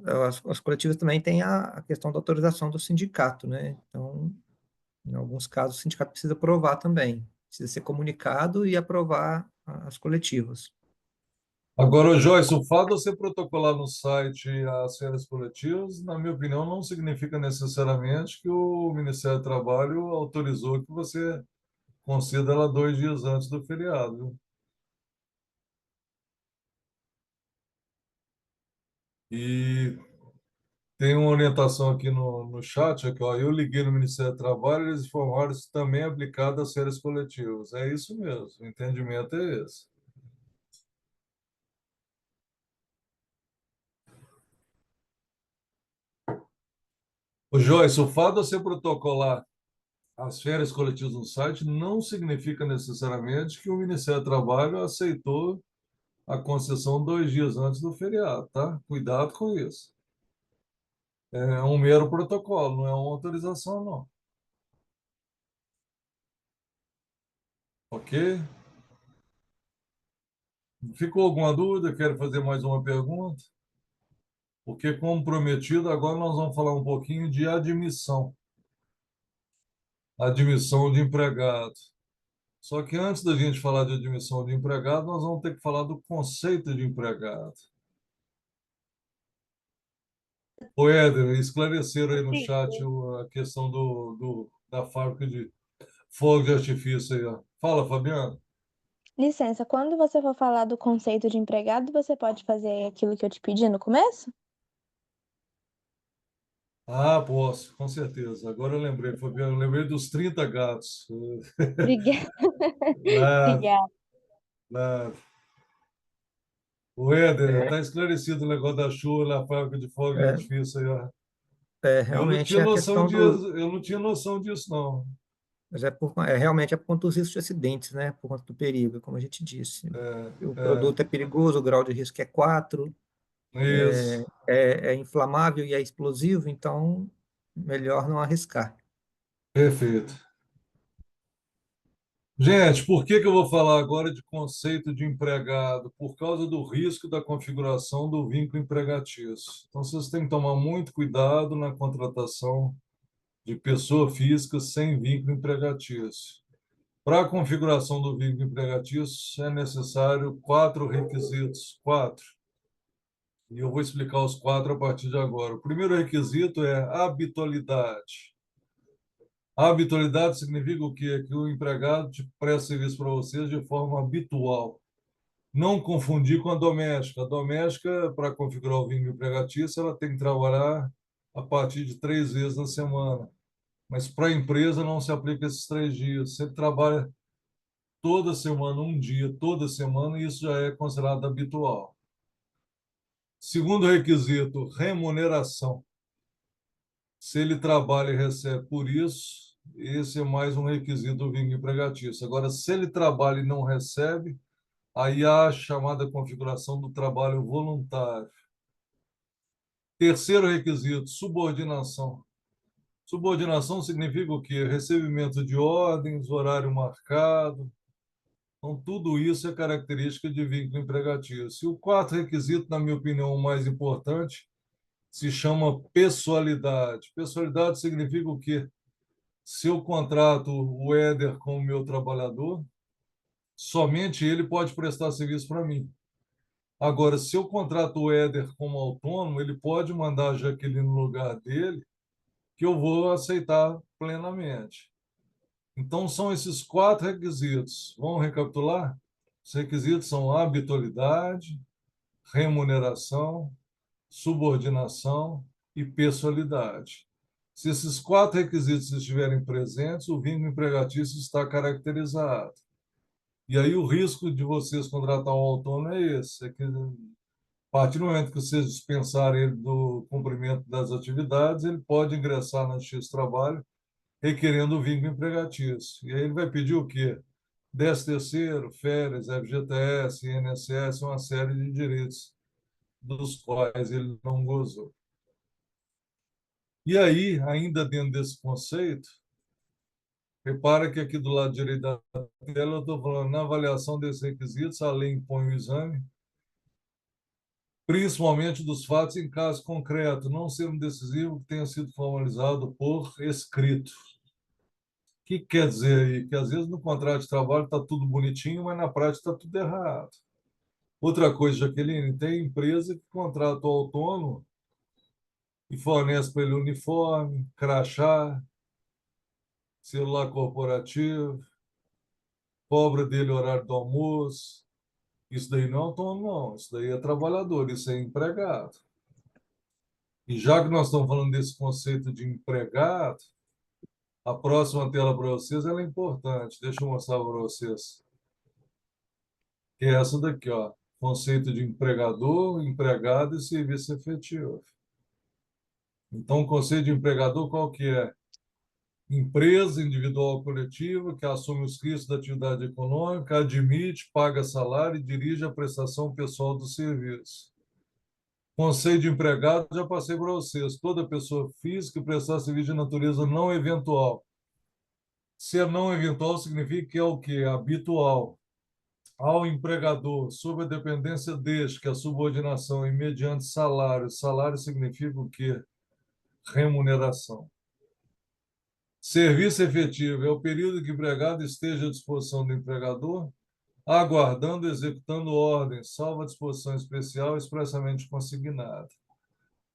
as coletivas também têm a questão da autorização do sindicato, né? Então, em alguns casos, o sindicato precisa aprovar também. Precisa ser comunicado e aprovar as coletivas. Agora, Joyce, o fato de você protocolar no site as férias coletivas, na minha opinião, não significa necessariamente que o Ministério do Trabalho autorizou que você conceda ela 2 dias antes do feriado, viu? E tem uma orientação aqui no chat, aqui, ó, eu liguei no Ministério do Trabalho, eles informaram isso também é aplicado às férias coletivas. É isso mesmo, o entendimento é esse. O Joyce, o fato de você protocolar as férias coletivas no site não significa necessariamente que o Ministério do Trabalho aceitou a concessão 2 dias antes do feriado, tá? Cuidado com isso. É um mero protocolo, não é uma autorização, não. Ok? Ficou alguma dúvida? Quero fazer mais uma pergunta? Porque, como prometido, agora nós vamos falar um pouquinho de admissão. Admissão de empregado. Só que antes da gente falar de admissão de empregado, nós vamos ter que falar do conceito de empregado. Ô, Éder, esclareceram aí no Sim. chat a questão da fábrica de fogo de artifício aí, ó. Fala, Fabiano. Licença, quando você for falar do conceito de empregado, você pode fazer aquilo que eu te pedi no começo? Ah, posso, com certeza. Agora eu lembrei, Fabiano, eu lembrei dos 30 gatos. Obrigada. Nada, Obrigada. nada. O Éder, É, está esclarecido o negócio da chuva na fábrica de fogo de é, artifício aí, ó. Eu não realmente tinha é a noção questão de, do. eu não tinha noção disso, não. Mas realmente é por conta dos riscos de acidentes, né? Por conta do perigo, como a gente disse. O É, produto é perigoso, o grau de risco é 4, isso. é inflamável e é explosivo, então melhor não arriscar. Perfeito. Gente, por que que eu vou falar agora de conceito de empregado? Por causa do risco da configuração do vínculo empregatício. Então, vocês têm que tomar muito cuidado na contratação de pessoa física sem vínculo empregatício. Para a configuração do vínculo empregatício, é necessário 4 requisitos. 4. E eu vou explicar os 4 a partir de agora. O primeiro requisito é habitualidade. A habitualidade significa o quê? Que o empregado te presta serviço para vocês de forma habitual. Não confundir com a doméstica. A doméstica, para configurar o vínculo empregatício, ela tem que trabalhar a partir de 3 vezes na semana. Mas para a empresa não se aplica esses 3 dias. Você trabalha toda semana, um dia, toda semana, e isso já é considerado habitual. Segundo requisito, remuneração. Se ele trabalha e recebe por isso, esse é mais um requisito do vínculo empregatício. Agora, se ele trabalha e não recebe, aí há a chamada configuração do trabalho voluntário. Terceiro requisito, subordinação. Subordinação significa o quê? Recebimento de ordens, horário marcado. Então, tudo isso é característica de vínculo empregatício. E o quarto requisito, na minha opinião, o mais importante, se chama pessoalidade. Pessoalidade significa o quê? Se eu contrato o Éder como meu trabalhador, somente ele pode prestar serviço para mim. Agora, se eu contrato o Éder como autônomo, ele pode mandar a Jaqueline no lugar dele, que eu vou aceitar plenamente. Então, são esses 4 requisitos. Vamos recapitular? Os requisitos são habitualidade, remuneração, subordinação e pessoalidade. Se esses 4 requisitos estiverem presentes, o vínculo empregatício está caracterizado. E aí o risco de vocês contratar um autônomo é esse, é que a partir do momento que vocês dispensarem ele do cumprimento das atividades, ele pode ingressar na Justiça do Trabalho requerendo o vínculo empregatício. E aí ele vai pedir o quê? 13º, férias, FGTS, INSS, uma série de direitos dos quais ele não gozou. E aí, ainda dentro desse conceito, repara que aqui do lado direito da tela eu estou falando na avaliação desses requisitos, a lei impõe o exame, principalmente dos fatos em caso concreto, não sendo decisivo que tenha sido formalizado por escrito. O que quer dizer aí? Que às vezes no contrato de trabalho está tudo bonitinho, mas na prática está tudo errado. Outra coisa, Jaqueline, tem empresa que contrata o autônomo e fornece para ele uniforme, crachá, celular corporativo, cobra dele horário do almoço. Isso daí não é autônomo, não. Isso daí é trabalhador, isso é empregado. E já que nós estamos falando desse conceito de empregado, a próxima tela para vocês ela é importante. Deixa eu mostrar para vocês. Que é essa daqui, ó. Conceito de empregador, empregado e serviço efetivo. Então, o conceito de empregador qual que é? Empresa individual ou coletiva que assume os riscos da atividade econômica, admite, paga salário e dirige a prestação pessoal do serviço. Conceito de empregado, já passei para vocês. Toda pessoa física que prestar serviço de natureza não eventual. Se é não eventual, significa que é o quê? Habitual. Ao empregador, sob a dependência deste, que é a subordinação e mediante salário. Salário significa o quê? Remuneração. Serviço efetivo é o período que o empregado esteja à disposição do empregador, aguardando e executando ordens, salvo a disposição especial expressamente consignada.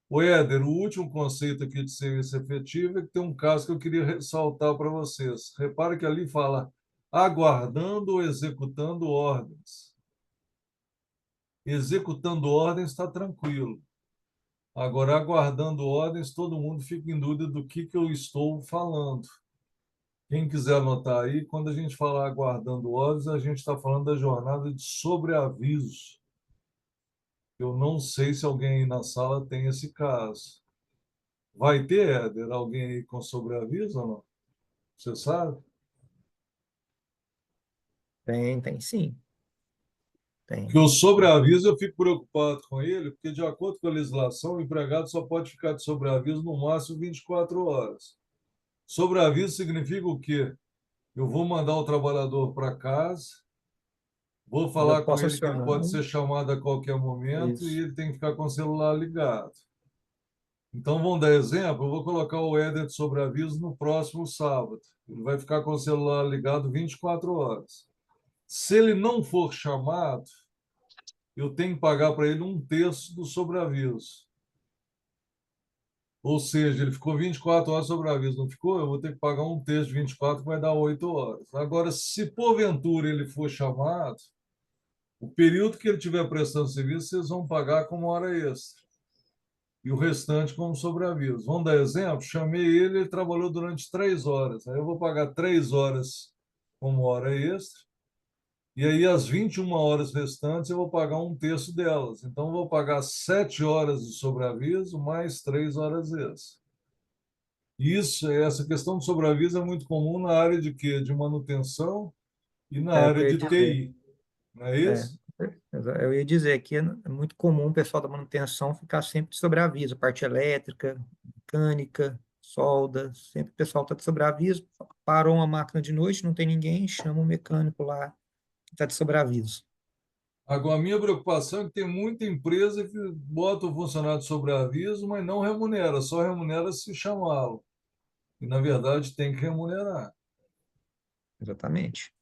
O Éder, o último conceito aqui de serviço efetivo é que tem um caso que eu queria ressaltar para vocês. Repare que ali fala aguardando ou executando ordens. Executando ordens está tranquilo. Agora, aguardando ordens, todo mundo fica em dúvida do que eu estou falando. Quem quiser anotar aí, quando a gente falar aguardando ordens, a gente está falando da jornada de sobreaviso. Eu não sei se alguém aí na sala tem esse caso. Vai ter, Éder, alguém aí com sobreaviso ou não? Você sabe? Tem sim. Porque o sobreaviso eu fico preocupado com ele, porque, de acordo com a legislação, o empregado só pode ficar de sobreaviso no máximo 24 horas. Sobreaviso significa o quê? Eu vou mandar o trabalhador para casa, vou Já falar com posso ele que ele pode acionar. ser chamado a qualquer momento e Isso. ele tem que ficar com o celular ligado. Então, vamos dar exemplo, eu vou colocar o Éder de sobreaviso no próximo sábado. Ele vai ficar com o celular ligado 24 horas. Se ele não for chamado, eu tenho que pagar para ele 1/3 do sobreaviso. Ou seja, ele ficou 24 horas sobre aviso, não ficou? Eu vou ter que pagar 1/3 de 24, que vai dar 8 horas. Agora, se porventura ele for chamado, o período que ele estiver prestando serviço, vocês vão pagar como hora extra. E o restante como sobreaviso. Vamos dar exemplo? Chamei ele, ele trabalhou durante 3 horas. Aí eu vou pagar 3 horas como hora extra. E aí, as 21 horas restantes, eu vou pagar 1/3 delas. Então, eu vou pagar 7 horas de sobreaviso mais 3 horas extras. Isso, essa questão de sobreaviso é muito comum na área de quê? De manutenção e na É o que área eu ia de dizer. TI, não é É, isso? eu ia dizer que é muito comum o pessoal da manutenção ficar sempre de sobreaviso, parte elétrica, mecânica, solda, sempre o pessoal está de sobreaviso, parou uma máquina de noite, não tem ninguém, chama o mecânico lá, que está de sobreaviso. Agora, a minha preocupação é que tem muita empresa que bota o funcionário de sobreaviso, mas não remunera, só remunera se chamá-lo. E, na verdade, tem que remunerar. Exatamente.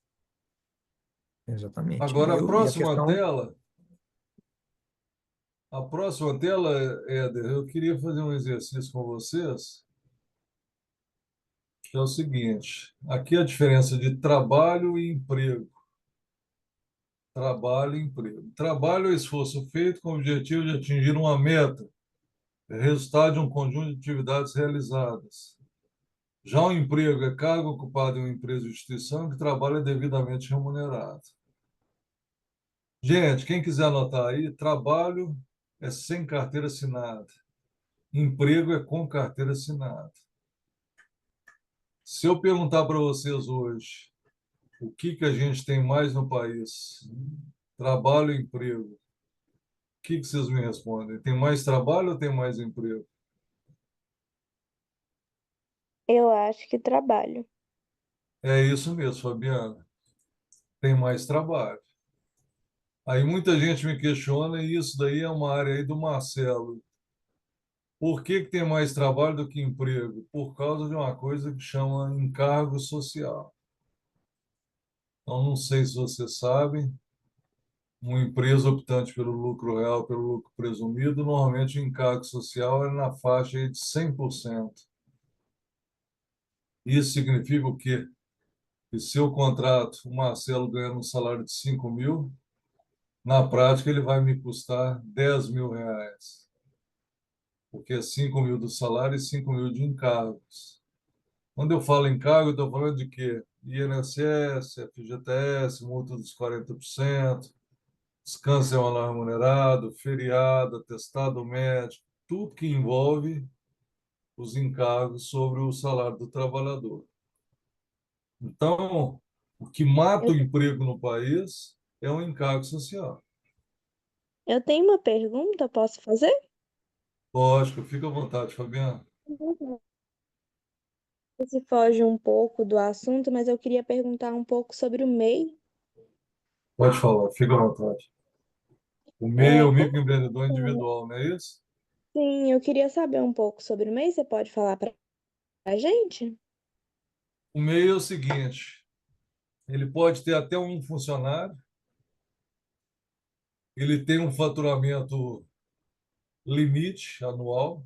Exatamente. Agora, E a questão, a próxima tela, Éder, eu queria fazer um exercício com vocês, que é o seguinte: aqui a diferença de trabalho e emprego. Trabalho e emprego. Trabalho é esforço feito com o objetivo de atingir uma meta, é resultado de um conjunto de atividades realizadas. Já o emprego é cargo ocupado em uma empresa ou instituição que trabalha devidamente remunerado. Gente, quem quiser anotar aí, trabalho é sem carteira assinada, emprego é com carteira assinada. Se eu perguntar para vocês hoje o que a gente tem mais no país, trabalho e emprego, o que vocês me respondem? Tem mais trabalho ou tem mais emprego? Eu acho que trabalho. É isso mesmo, Fabiana. Tem mais trabalho. Aí muita gente me questiona, e isso daí é uma área aí do Marcelo. Por que tem mais trabalho do que emprego? Por causa de uma coisa que chama encargo social. Então, não sei se vocês sabem, uma empresa optante pelo lucro real, pelo lucro presumido, normalmente o encargo social é na faixa aí de 100%. Isso significa o quê? Que se eu contrato o Marcelo ganhando um salário de 5.000, na prática ele vai me custar R$ 10.000, porque é 5.000 do salário e 5.000 de encargos. Quando eu falo encargo, eu estou falando de quê? INSS, FGTS, multa dos 40%, descanso semanal remunerado, feriado, atestado médico, tudo que envolve os encargos sobre o salário do trabalhador. Então, o que mata Eu, o emprego no país é o encargo social. eu tenho uma pergunta, posso fazer? Lógico, fica à vontade, Fabiano. Uhum. Se foge um pouco do assunto, mas eu queria perguntar um pouco sobre o MEI. Pode falar, fica à vontade. O MEI é É, o como microempreendedor funciona? individual, não é isso? Sim, eu queria saber um pouco sobre o MEI. Você pode falar para a gente? O MEI é o seguinte, ele pode ter até um funcionário, ele tem um faturamento limite anual,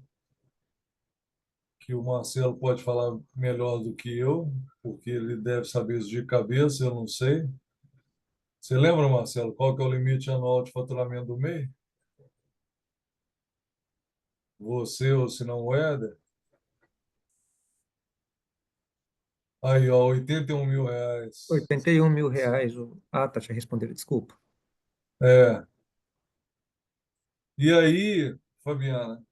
que o Marcelo pode falar melhor do que eu, porque ele deve saber isso de cabeça, eu não sei. Você lembra, Marcelo, qual que é o limite anual de faturamento do MEI? Você ou se não o Éder? Aí, ó, R$ 81.000. 81 mil reais. Tá, já responderam, desculpa. É. E aí, Fabiana,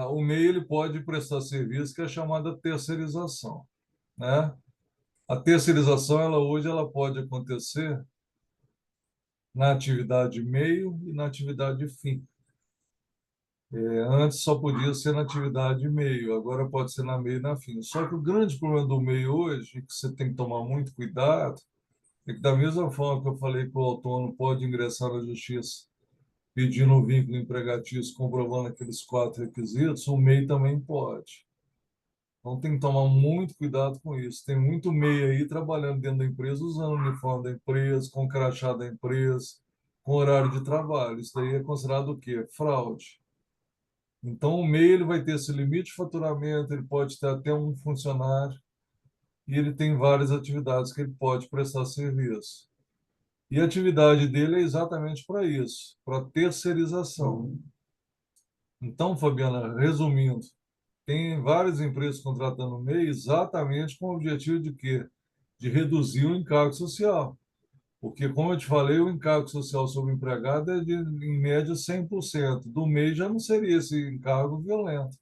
o MEI ele pode prestar serviço que é chamada terceirização, né? A terceirização, ela pode acontecer na atividade meio e na atividade fim. Antes só podia ser na atividade meio, agora pode ser na meio e na fim. Só que o grande problema do meio hoje, que você tem que tomar muito cuidado, é que da mesma forma que eu falei que o autônomo pode ingressar na justiça pedindo um vínculo empregatício, comprovando aqueles 4 requisitos, o MEI também pode. Então tem que tomar muito cuidado com isso. Tem muito MEI aí trabalhando dentro da empresa, usando o uniforme da empresa, com o crachá da empresa, com horário de trabalho. Isso daí é considerado o quê? Fraude. Então o MEI ele vai ter esse limite de faturamento, ele pode ter até um funcionário e ele tem várias atividades que ele pode prestar serviço. E a atividade dele é exatamente para isso, para terceirização. Então, Fabiana, resumindo, tem várias empresas contratando o MEI exatamente com o objetivo de quê? De reduzir o encargo social. Porque, como eu te falei, o encargo social sobre o empregado é de, em média, 100%. Do MEI já não seria esse encargo violento.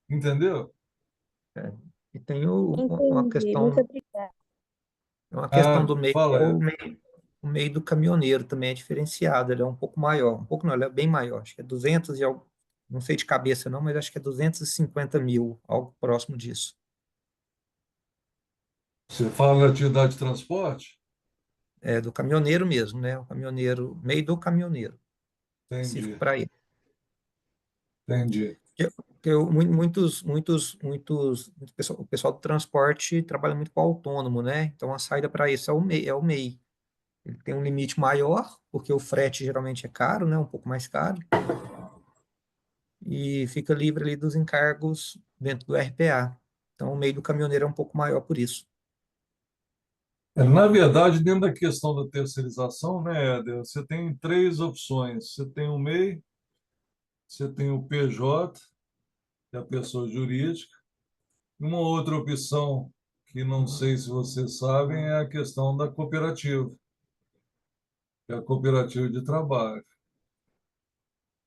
Entendeu? É. E tem Entendi. Muito obrigada. uma questão Ah, do MEI, que fala, é Ed. o MEI do caminhoneiro também é diferenciado, ele é um pouco maior, um pouco não, ele é bem maior, acho que é 200 e algo, não sei de cabeça não, mas acho que é 250 mil, algo próximo disso. Você fala da atividade de transporte? É do caminhoneiro mesmo, né? O caminhoneiro, MEI do caminhoneiro, específico Entendi, para ele. entendi. O pessoal do transporte trabalha muito com autônomo, né? Então a saída para isso é o MEI, Ele tem um limite maior, porque o frete geralmente é caro, né? Um pouco mais caro. E fica livre ali dos encargos dentro do RPA. Então, o meio do caminhoneiro é um pouco maior por isso. Na verdade, dentro da questão da terceirização, né, Éder, você tem três opções. Você tem o MEI, você tem o PJ, que é a pessoa jurídica. Uma outra opção, que não sei se vocês sabem, é a questão da cooperativa, que é a cooperativa de trabalho.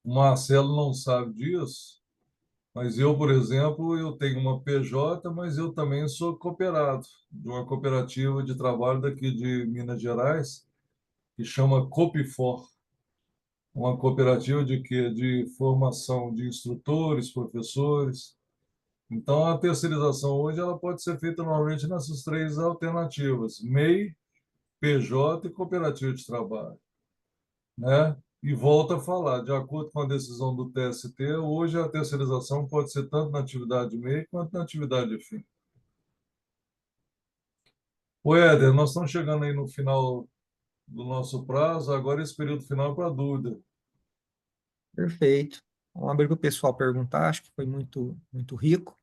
O Marcelo não sabe disso, mas eu, por exemplo, eu tenho uma PJ, mas eu também sou cooperado de uma cooperativa de trabalho daqui de Minas Gerais, que chama Copifor. Uma cooperativa de quê? De formação de instrutores, professores. Então, a terceirização hoje ela pode ser feita normalmente nessas três alternativas: MEI, PJ e cooperativa de trabalho, né? E volta a falar, de acordo com a decisão do TST, hoje a terceirização pode ser tanto na atividade MEI quanto na atividade fim. Ô, Éder, nós estamos chegando aí no final do nosso prazo, agora esse período final é para dúvida. Perfeito. Vamos abrir para o pessoal perguntar, acho que foi muito rico.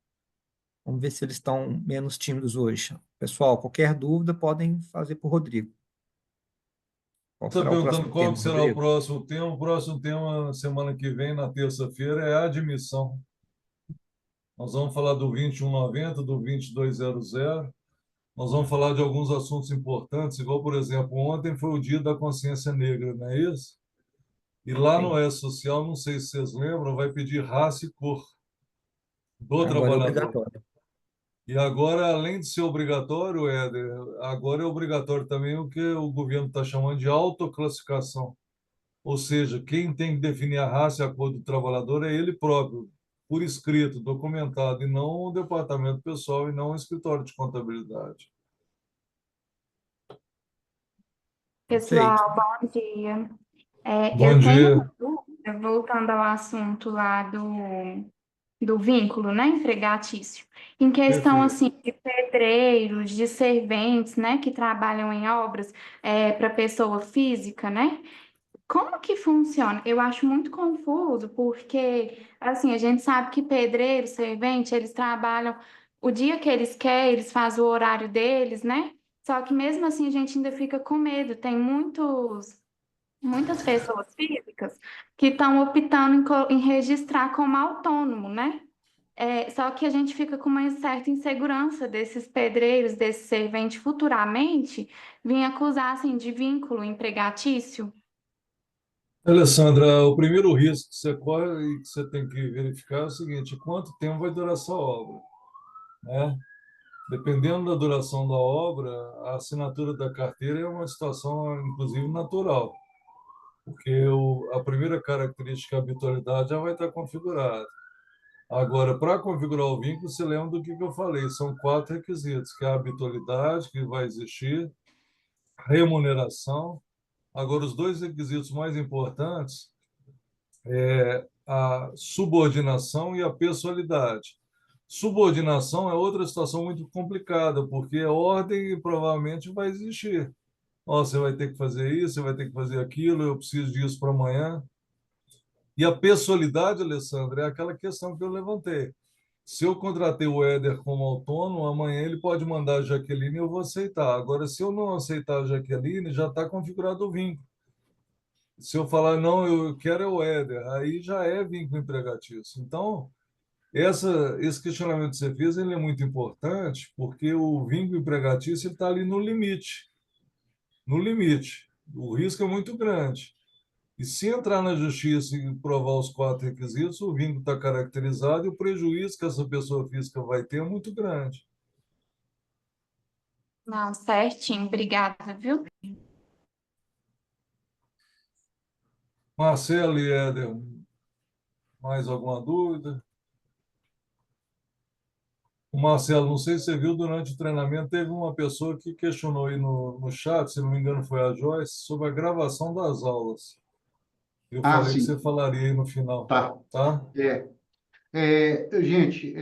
Vamos ver se eles estão menos tímidos hoje. Pessoal, qualquer dúvida podem fazer para o Rodrigo. Qual Está será o perguntando próximo qual tema, que será o Rodrigo? próximo tema. O próximo tema, na semana que vem, na terça-feira, é a admissão. Nós vamos falar do 2190, do 2200. Nós vamos falar de alguns assuntos importantes, igual, por exemplo, ontem foi o Dia da Consciência Negra, não é isso? E lá no Sim. E-Social, não sei se vocês lembram, vai pedir raça e cor do Agora é trabalhador. obrigatório. E agora, além de ser obrigatório, Éder, agora é obrigatório também o que o governo está chamando de autoclassificação. Ou seja, quem tem que definir a raça e a cor do trabalhador é ele próprio, por escrito, documentado, e não o departamento pessoal e não o escritório de contabilidade. Perfeito. Pessoal, bom dia. Bom Eu tenho dia. uma dúvida, voltando ao assunto lá do vínculo, né, empregatício, em questão, Perfeito. assim, de pedreiros, de serventes, né, que trabalham em obras para pessoa física, né? Como que funciona? Eu acho muito confuso, porque, assim, a gente sabe que pedreiro, servente, eles trabalham o dia que eles querem, eles fazem o horário deles, né? Só que mesmo assim a gente ainda fica com medo. Tem muitas pessoas físicas que estão optando em registrar como autônomo, né? Só que a gente fica com uma certa insegurança desses pedreiros, desse servente futuramente vir acusar, assim, de vínculo empregatício. Alessandra, o primeiro risco que você corre e que você tem que verificar é o seguinte: quanto tempo vai durar essa obra, né? Dependendo da duração da obra, a assinatura da carteira é uma situação, inclusive, natural, porque a primeira característica, a habitualidade, já vai estar configurada. Agora, para configurar o vínculo, você lembra do que eu falei? São quatro requisitos, que é a habitualidade, que vai existir, remuneração. Agora, os dois requisitos mais importantes é a subordinação e a pessoalidade. Subordinação é outra situação muito complicada, porque a ordem provavelmente vai existir. Ó, você vai ter que fazer isso, você vai ter que fazer aquilo, eu preciso disso para amanhã. E a pessoalidade, Alessandra, é aquela questão que eu levantei. Se eu contratei o Éder como autônomo, amanhã ele pode mandar a Jaqueline e eu vou aceitar. Agora, se eu não aceitar a Jaqueline, já está configurado o vínculo. Se eu falar, não, eu quero é o Éder, aí já é vínculo empregatício. Então, esse questionamento que você fez ele é muito importante, porque o vínculo empregatício está ali no limite. No limite. O risco é muito grande. E se entrar na justiça e provar os quatro requisitos, o vínculo está caracterizado e o prejuízo que essa pessoa física vai ter é muito grande. Não, certinho, obrigada, viu? Marcelo e Éder, mais alguma dúvida? O Marcelo, não sei se você viu, durante o treinamento teve uma pessoa que questionou aí no chat, se não me engano foi a Joyce, sobre a gravação das aulas. Eu Ah, falei que você sim, falaria aí no final, tá. tá? Gente,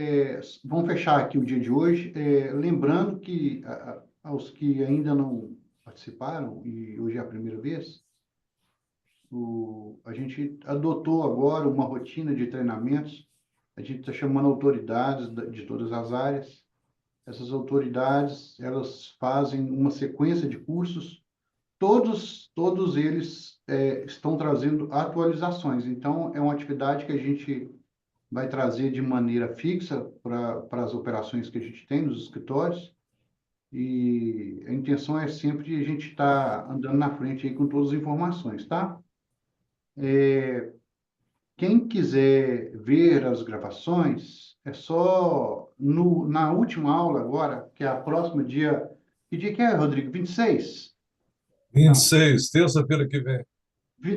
vamos fechar aqui o dia de hoje. Lembrando que aos que ainda não participaram, e hoje é a primeira vez, a gente adotou agora uma rotina de treinamentos. A gente está chamando autoridades de todas as áreas. Essas autoridades, elas fazem uma sequência de cursos. Todos eles estão trazendo atualizações. Então, é uma atividade que a gente vai trazer de maneira fixa para as operações que a gente tem nos escritórios. E a intenção é sempre a gente estar andando na frente aí com todas as informações, tá? Quem quiser ver as gravações, é só na última aula agora, que é a próxima dia. Que dia que é, Rodrigo? 26? Não. 26, terça-feira que vem.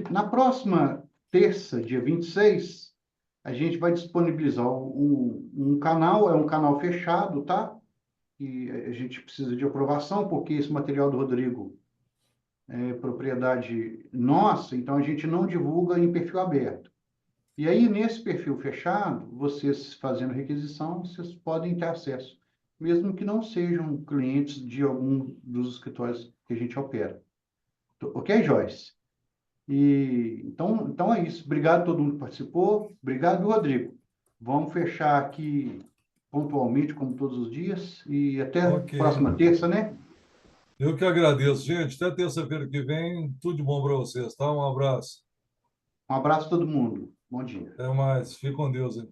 Na próxima terça, dia 26, a gente vai disponibilizar um canal, é um canal fechado, tá? E a gente precisa de aprovação, porque esse material do Rodrigo é propriedade nossa, então a gente não divulga em perfil aberto. E aí, nesse perfil fechado, vocês fazendo requisição, vocês podem ter acesso, mesmo que não sejam clientes de algum dos escritórios que a gente opera. Ok, Joyce? Então é isso. Obrigado a todo mundo que participou. Obrigado, Rodrigo. Vamos fechar aqui pontualmente, como todos os dias, e até a Ok. próxima terça, né? Eu que agradeço, gente. Até terça-feira que vem. Tudo de bom para vocês, tá? Um abraço. Um abraço a todo mundo. Bom dia. Até mais. Fique com Deus, hein?